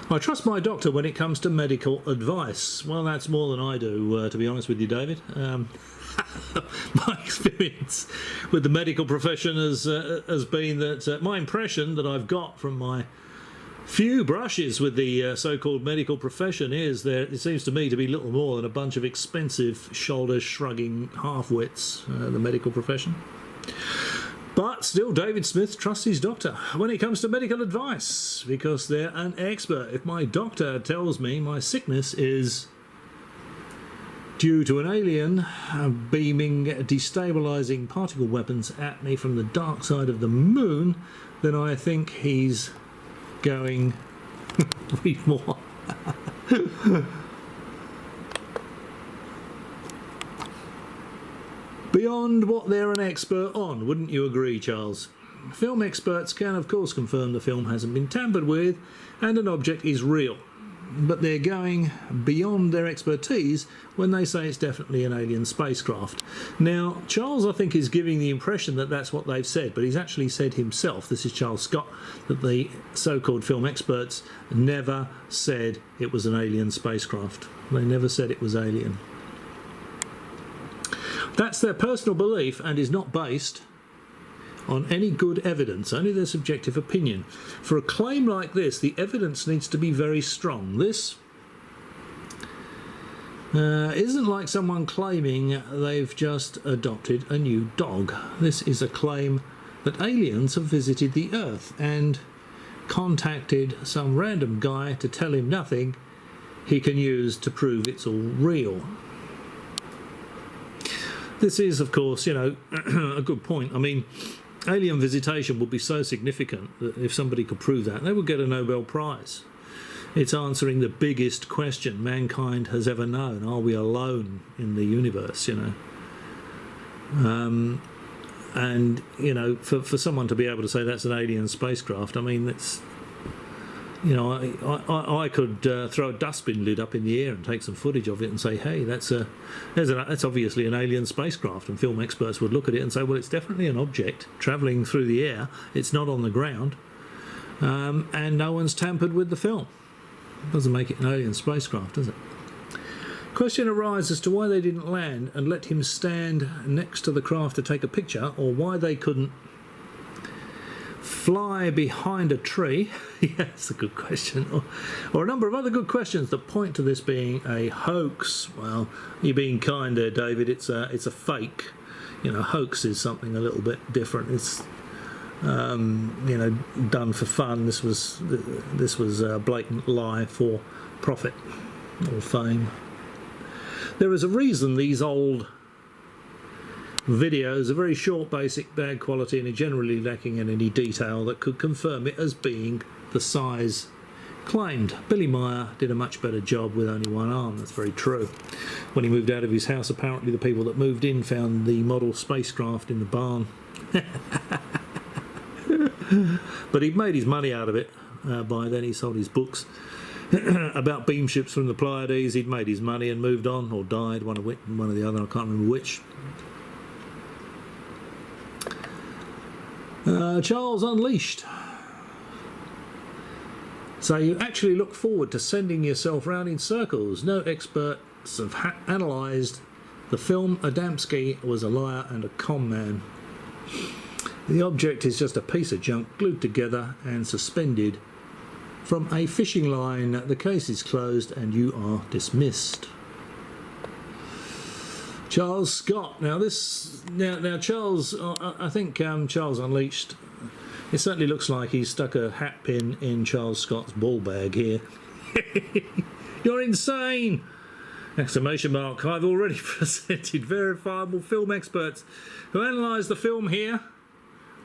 I trust my doctor when it comes to medical advice. Well, that's more than I do, to be honest with you, David. My experience with the medical profession has been that my impression that I've got from my few brushes with the so-called medical profession is it seems to me to be little more than a bunch of expensive shoulder-shrugging half-wits, the medical profession. But still, David Smith trusts his doctor when it comes to medical advice because they're an expert. If my doctor tells me my sickness is due to an alien beaming destabilising particle weapons at me from the dark side of the moon, then I think he's going... read more. Beyond what they're an expert on, wouldn't you agree, Charles? Film experts can of course confirm the film hasn't been tampered with and an object is real, but they're going beyond their expertise when they say it's definitely an alien spacecraft. Now, Charles, I think, is giving the impression that that's what they've said, but he's actually said himself, this is Charles Scott, that the so-called film experts never said it was an alien spacecraft. They never said it was alien. That's their personal belief and is not based on any good evidence, only their subjective opinion. For a claim like this, the evidence needs to be very strong. This isn't like someone claiming they've just adopted a new dog. This is a claim that aliens have visited the Earth and contacted some random guy to tell him nothing he can use to prove it's all real. This is, of course, a good point. I mean, alien visitation would be so significant that if somebody could prove that, they would get a Nobel Prize. It's answering the biggest question mankind has ever known. Are we alone in the universe, And, for someone to be able to say that's an alien spacecraft, I mean, that's... I could throw a dustbin lid up in the air and take some footage of it and say, hey, that's obviously an alien spacecraft, and film experts would look at it and say, well, it's definitely an object travelling through the air, it's not on the ground, and no one's tampered with the film. Doesn't make it an alien spacecraft, does it? Question arises as to why they didn't land and let him stand next to the craft to take a picture, or why they couldn't fly behind a tree. Yeah, that's a good question. Or a number of other good questions that point to this being a hoax. Well, you're being kind there, David. It's a fake. You know, hoax is something a little bit different. It's you know, done for fun. This was a blatant lie for profit or fame. There is a reason these old videos are very short, basic, bad quality, and are generally lacking in any detail that could confirm it as being the size claimed. Billy Meyer did a much better job with only one arm. That's very true. When he moved out of his house, apparently the people that moved in found the model spacecraft in the barn. But he'd made his money out of it by then. He sold his books about beam ships from the Pleiades. He'd made his money and moved on, or died, one or the other, I can't remember which. Charles Unleashed. So you actually look forward to sending yourself round in circles. No experts have analysed the film. Adamski was a liar and a con man. The object is just a piece of junk glued together and suspended from a fishing line. The case is closed and you are dismissed. Charles Scott. Now Charles, I think Charles Unleashed, it certainly looks like he's stuck a hat pin in Charles Scott's ball bag here. You're insane! Exclamation mark. I've already presented verifiable film experts who analysed the film here.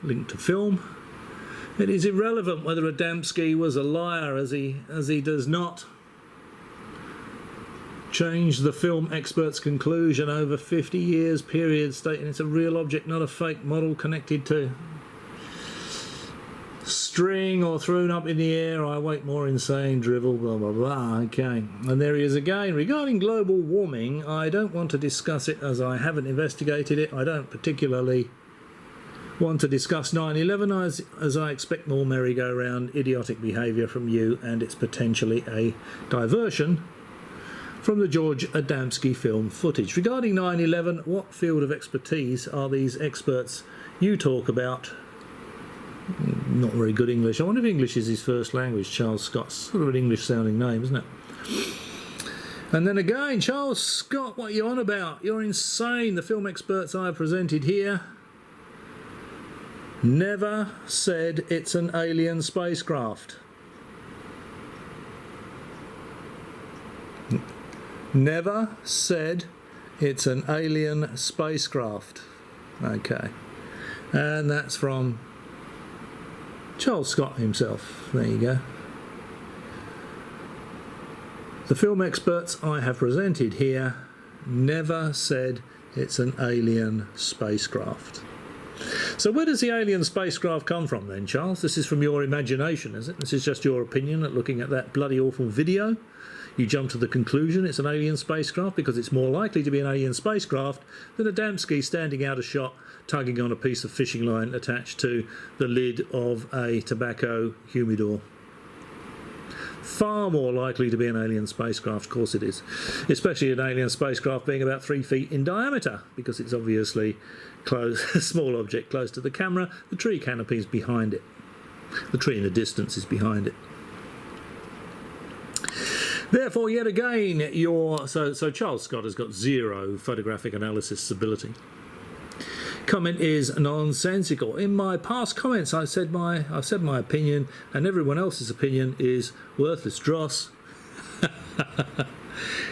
Link to film. It is irrelevant whether Adamski was a liar, as he does not change the film expert's conclusion over 50 years period, stating it's a real object, not a fake model connected to string or thrown up in the air. I wait more insane drivel, blah blah blah. Okay, and there he is again. Regarding global warming, I don't want to discuss it as I haven't investigated it. I don't particularly want to discuss 9/11 as I expect more merry-go-round idiotic behaviour from you, and it's potentially a diversion from the George Adamski film footage. Regarding 9/11, what field of expertise are these experts you talk about? Not very good English. I wonder if English is his first language. Charles Scott's sort of an English-sounding name, isn't it? And then again, Charles Scott, what are you on about? You're insane. The film experts I have presented here never said it's an alien spacecraft. Never said it's an alien spacecraft. Okay. And that's from Charles Scott himself. There you go. The film experts I have presented here never said it's an alien spacecraft. So where does the alien spacecraft come from then, Charles? This is from your imagination, is it? This is just your opinion at looking at that bloody awful video? You jump to the conclusion it's an alien spacecraft because it's more likely to be an alien spacecraft than Adamski standing out a shot tugging on a piece of fishing line attached to the lid of a tobacco humidor. Far more likely to be an alien spacecraft, of course it is. Especially an alien spacecraft being about 3 feet in diameter, because it's obviously a small object close to the camera. The tree canopy is behind it. The tree in the distance is behind it. Therefore, yet again, so Charles Scott has got zero photographic analysis ability. Comment is nonsensical. In my past comments, I've said my opinion, and everyone else's opinion is worthless dross.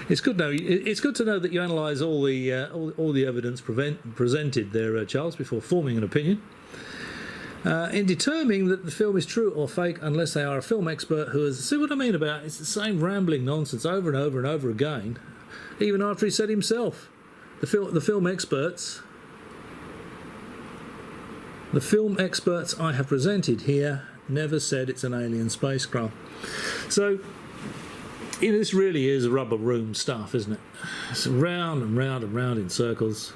It's good to know that you analyse all the evidence presented there, Charles, before forming an opinion. In determining that the film is true or fake, unless they are a film expert who has... See what I mean about it? It's the same rambling nonsense over and over and over again, even after he said himself. The film experts I have presented here never said it's an alien spacecraft. So, this really is rubber room stuff, isn't it? It's round and round and round in circles.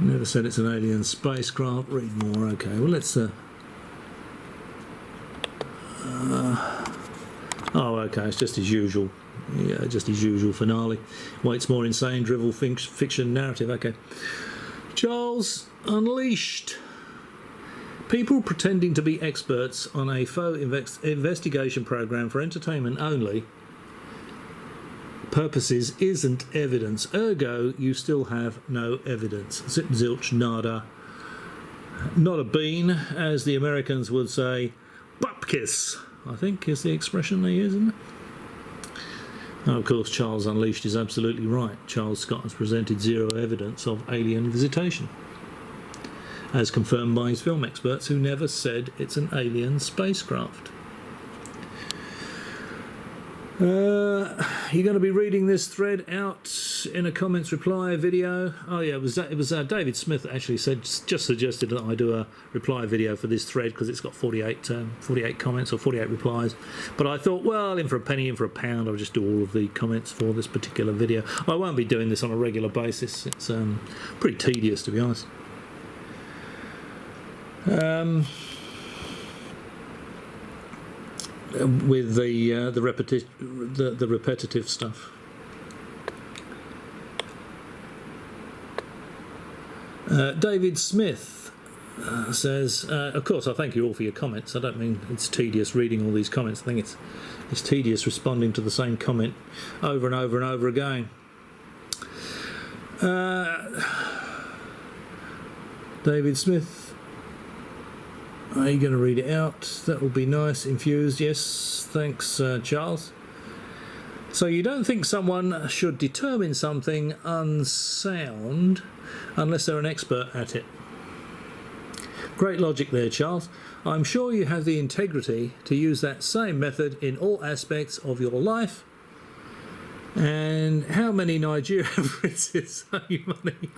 Never said it's an alien spacecraft. Read more. Okay, well let's... oh, okay, it's just his usual. Yeah, just his usual finale. Waits more insane, drivel fiction narrative. Okay. Charles Unleashed. People pretending to be experts on a faux investigation program for entertainment only purposes isn't evidence. Ergo, you still have no evidence. Zip, zilch, nada. Not a bean, as the Americans would say. Bupkis, I think, is the expression they use, isn't it? Oh, of course, Charles Unleashed is absolutely right. Charles Scott has presented zero evidence of alien visitation, as confirmed by his film experts who never said it's an alien spacecraft. You're going to be reading this thread out in a comments reply video. Oh yeah, it was David Smith that actually just suggested that I do a reply video for this thread because it's got 48 comments or 48 replies. But I thought, well, in for a penny, in for a pound, I'll just do all of the comments for this particular video. I won't be doing this on a regular basis. It's pretty tedious, to be honest. With the repetitive stuff. David Smith says, of course, I thank you all for your comments. I don't mean it's tedious reading all these comments. I think it's tedious responding to the same comment over and over and over again. David Smith, are you going to read it out? That will be nice. Infused, yes. Thanks, Charles. So you don't think someone should determine something unsound unless they're an expert at it? Great logic there, Charles. I'm sure you have the integrity to use that same method in all aspects of your life. And how many Nigerian princes are you money?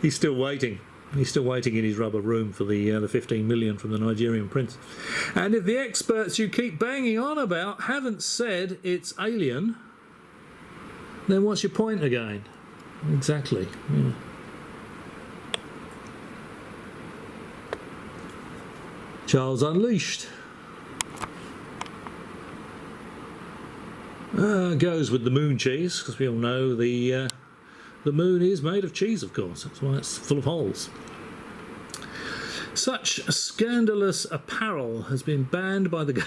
He's still waiting. He's still waiting in his rubber room for the 15 million from the Nigerian prince. And if the experts you keep banging on about haven't said it's alien, then what's your point again? Exactly. Yeah. Charles Unleashed. Goes with the moon cheese, because we all know the moon is made of cheese, of course. That's why it's full of holes. Such scandalous apparel has been banned by the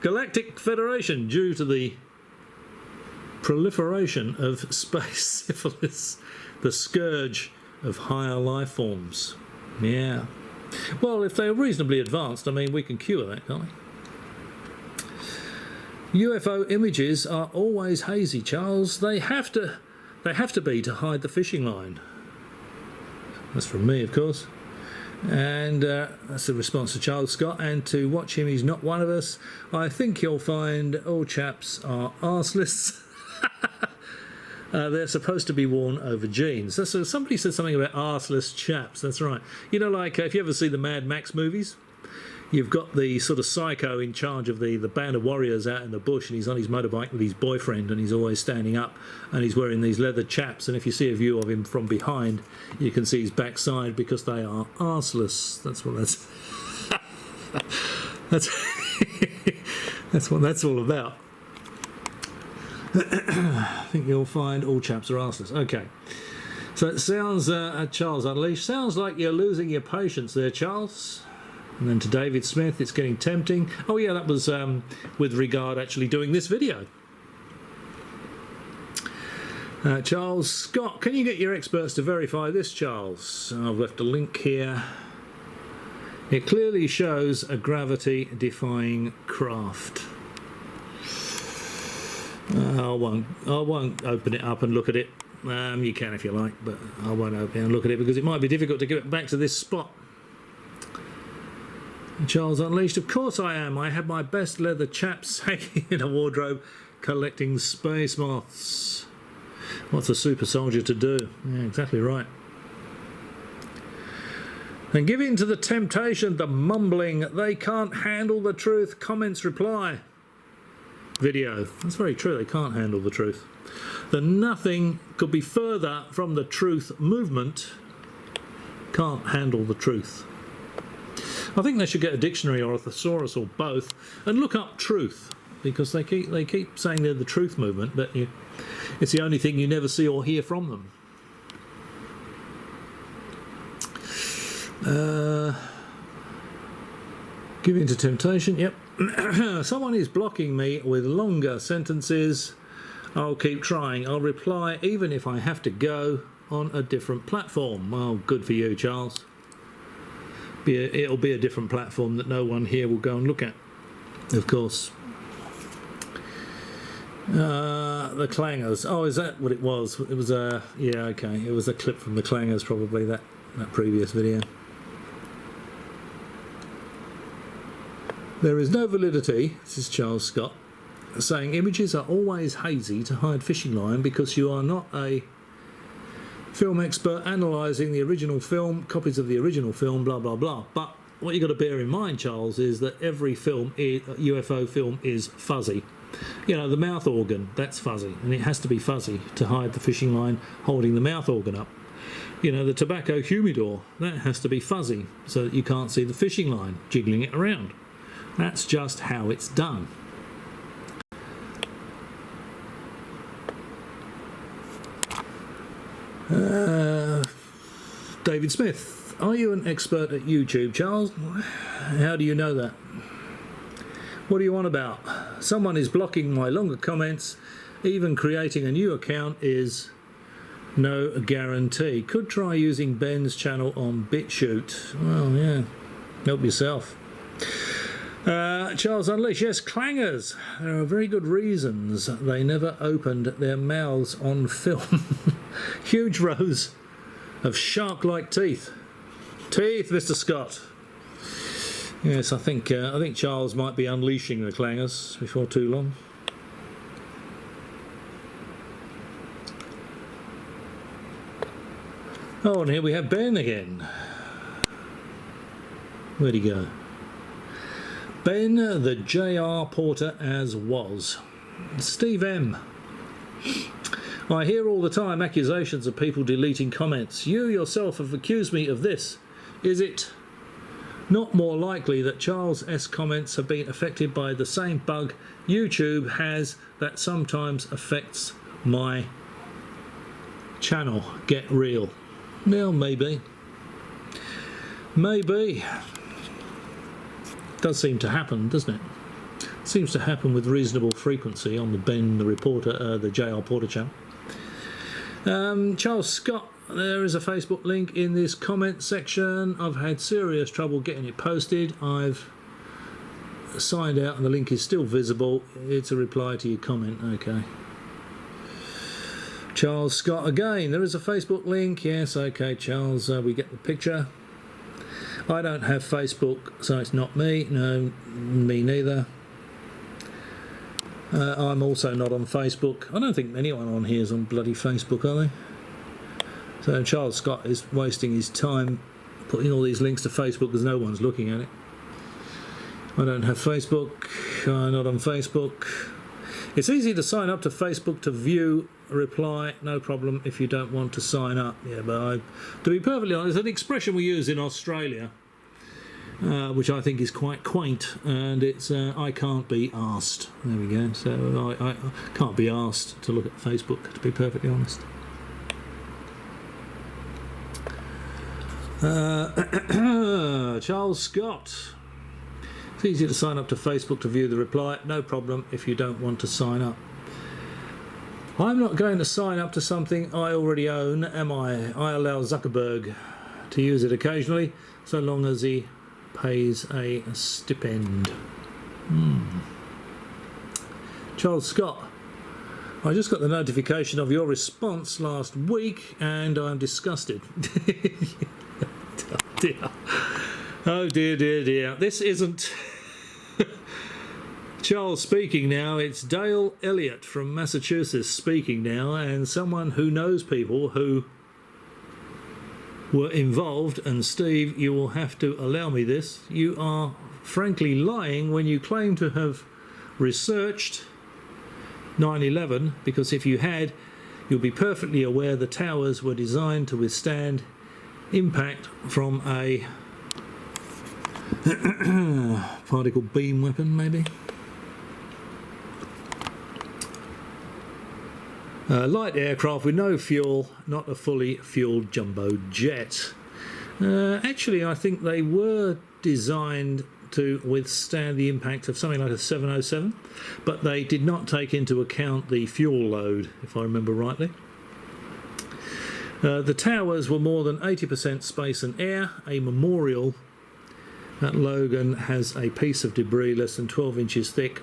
Galactic Federation due to the proliferation of space syphilis, the scourge of higher life forms. Yeah. Well, if they're reasonably advanced, I mean, we can cure that, can't we? UFO images are always hazy, Charles. They have to be to hide the fishing line. That's from me, of course. And that's the response to Charles Scott. And to watch him, he's not one of us. I think you'll find all chaps are arseless. They're supposed to be worn over jeans. So somebody said something about arseless chaps. That's right. You know, like if you ever see the Mad Max movies, you've got the sort of psycho in charge of the band of warriors out in the bush, and he's on his motorbike with his boyfriend, and he's always standing up, and he's wearing these leather chaps, and if you see a view of him from behind, you can see his backside because they are arseless. That's what that's what that's all about. I think you'll find all chaps are arseless. Okay. So it sounds, Charles Unleashed, sounds like you're losing your patience there, Charles. And then to David Smith, it's getting tempting. Oh yeah, that was with regard actually doing this video. Charles Scott, can you get your experts to verify this, Charles? I've left a link here. It clearly shows a gravity-defying craft. I won't open it up and look at it. You can if you like, but I won't open it and look at it because it might be difficult to get it back to this spot. Charles Unleashed, of course I am. I have my best leather chaps hanging in a wardrobe collecting space moths. What's a super soldier to do? Yeah, exactly right. And give in to the temptation, the mumbling. They can't handle the truth. Comments reply. video. That's very true. They can't handle the truth. The nothing could be further from the truth movement. Can't handle the truth. I think they should get a dictionary or a thesaurus or both and look up truth, because they keep saying they're the truth movement, but it's the only thing you never see or hear from them. Give in to temptation. Yep. Someone is blocking me with longer sentences. I'll keep trying. I'll reply even if I have to go on a different platform. Well, good for you, Charles. It'll be a different platform that no one here will go and look at, of course. The clangers. Oh, is that what it was? It was yeah, okay. It was a clip from the clangers, probably, that previous video. There is no validity, this is Charles Scott, saying images are always hazy to hide fishing line because you are not a film expert analysing the original film, copies of the original film, blah, blah, blah. But what you've got to bear in mind, Charles, is that every film, UFO film, is fuzzy. You know, the mouth organ, that's fuzzy, and it has to be fuzzy to hide the fishing line holding the mouth organ up. You know, the tobacco humidor, that has to be fuzzy so that you can't see the fishing line jiggling it around. That's just how it's done. David Smith, are you an expert at YouTube, Charles? How do you know that? What are you on about? Someone is blocking my longer comments. Even creating a new account is no guarantee. Could try using Ben's channel on BitChute. Well, yeah, help yourself. Charles Unleashed, yes, clangers. There are very good reasons they never opened their mouths on film. Huge rows of shark-like teeth. Teeth, Mr. Scott. Yes, I think Charles might be unleashing the clangers before too long. Oh, and here we have Ben again. Where'd he go? Ben, the J.R. Porter as was. Steve M. I hear all the time accusations of people deleting comments. You yourself have accused me of this. Is it not more likely that Charles S. comments have been affected by the same bug YouTube has that sometimes affects my channel? Get real. Well, maybe. Maybe. Does seem to happen, doesn't it? Seems to happen with reasonable frequency on the Ben the Reporter, the J.R. Porter channel. Charles Scott, there is a Facebook link in this comment section. I've had serious trouble getting it posted. I've signed out and the link is still visible. It's a reply to your comment. Okay. Charles Scott again, there is a Facebook link. Yes, okay, Charles, we get the picture. I don't have Facebook, so it's not me. No, me neither. I'm also not on Facebook. I don't think anyone on here is on bloody Facebook, are they? So Charles Scott is wasting his time putting all these links to Facebook because no one's looking at it. I don't have Facebook. I'm not on Facebook. It's easy to sign up to Facebook to view a reply, no problem if you don't want to sign up. Yeah, but to be perfectly honest, an expression we use in Australia, which I think is quite quaint, and it's I can't be asked. There we go. So I can't be asked to look at Facebook, to be perfectly honest. Charles Scott. It's easy to sign up to Facebook to view the reply, no problem if you don't want to sign up. I'm not going to sign up to something I already own, am I? I allow Zuckerberg to use it occasionally, so long as he pays a stipend. Charles Scott, I just got the notification of your response last week and I'm disgusted. Oh dear. Oh dear, dear, dear. This isn't Charles speaking now, it's Dale Elliott from Massachusetts speaking now, and someone who knows people who were involved. And Steve, you will have to allow me this. You are frankly lying when you claim to have researched 9/11, because if you had, you'll be perfectly aware the towers were designed to withstand impact from a particle beam weapon, maybe. Light aircraft with no fuel, not a fully fueled jumbo jet. Actually, I think they were designed to withstand the impact of something like a 707, but they did not take into account the fuel load, if I remember rightly. The towers were more than 80% space and air. A memorial at Logan has a piece of debris less than 12 inches thick,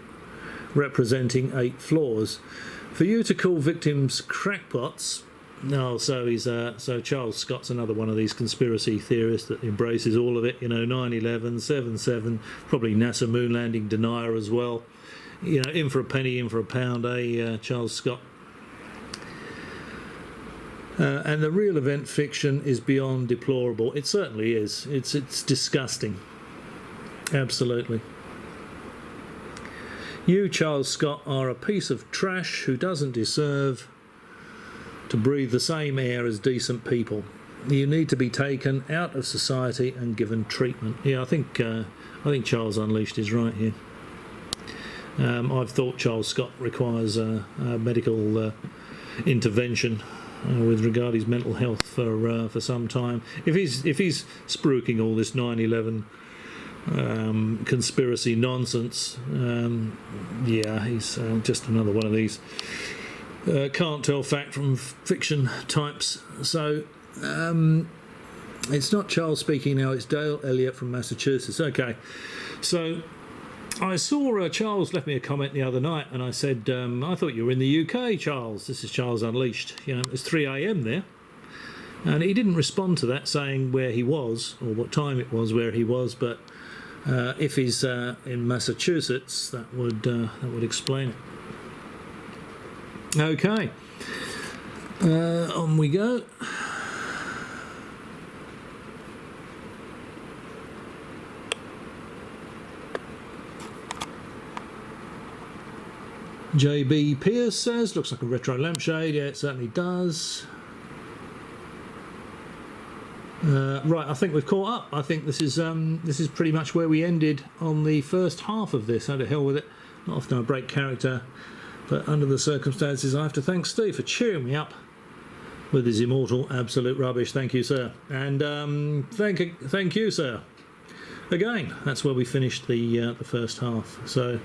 representing 8 floors. For you to call victims crackpots, no, so Charles Scott's another one of these conspiracy theorists that embraces all of it. You know, 9/11, 7/7, probably NASA moon landing denier as well. You know, in for a penny, in for a pound, Charles Scott. And the real event fiction is beyond deplorable. It certainly is. It's disgusting. Absolutely. You, Charles Scott, are a piece of trash who doesn't deserve to breathe the same air as decent people. You need to be taken out of society and given treatment. Yeah, I think Charles Unleashed is right here. I've thought Charles Scott requires a medical intervention with regard to his mental health for some time. If he's spruiking all this 9/11 conspiracy nonsense, yeah, he's just another one of these can't tell fact from fiction types. So it's not Charles speaking now, it's Dale Elliott from Massachusetts. Okay, so I saw Charles left me a comment the other night, and I said, I thought you were in the UK, Charles. This is Charles Unleashed. You know, it's 3 a.m. there. And he didn't respond to that, saying where he was or what time it was where he was, but if he's in Massachusetts, that would explain it. Okay, on we go. JB Pierce says, looks like a retro lampshade. Yeah, it certainly does. Right, I think we've caught up. I think this is pretty much where we ended on the first half of this. How to hell with it. Not often I break character, but under the circumstances, I have to thank Steve for cheering me up with his immortal absolute rubbish. Thank you, sir. And thank you, sir. Again, that's where we finished the first half. So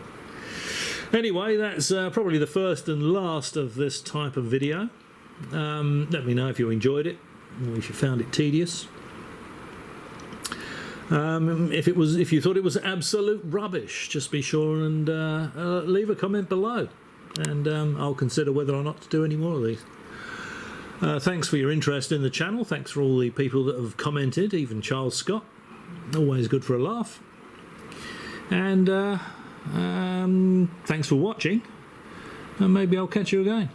anyway, that's probably the first and last of this type of video. Let me know if you enjoyed it, or if you found it tedious. If you thought it was absolute rubbish, just be sure and leave a comment below, and I'll consider whether or not to do any more of these. Thanks for your interest in the channel. Thanks for all the people that have commented, even Charles Scott. Always good for a laugh. And thanks for watching, and maybe I'll catch you again.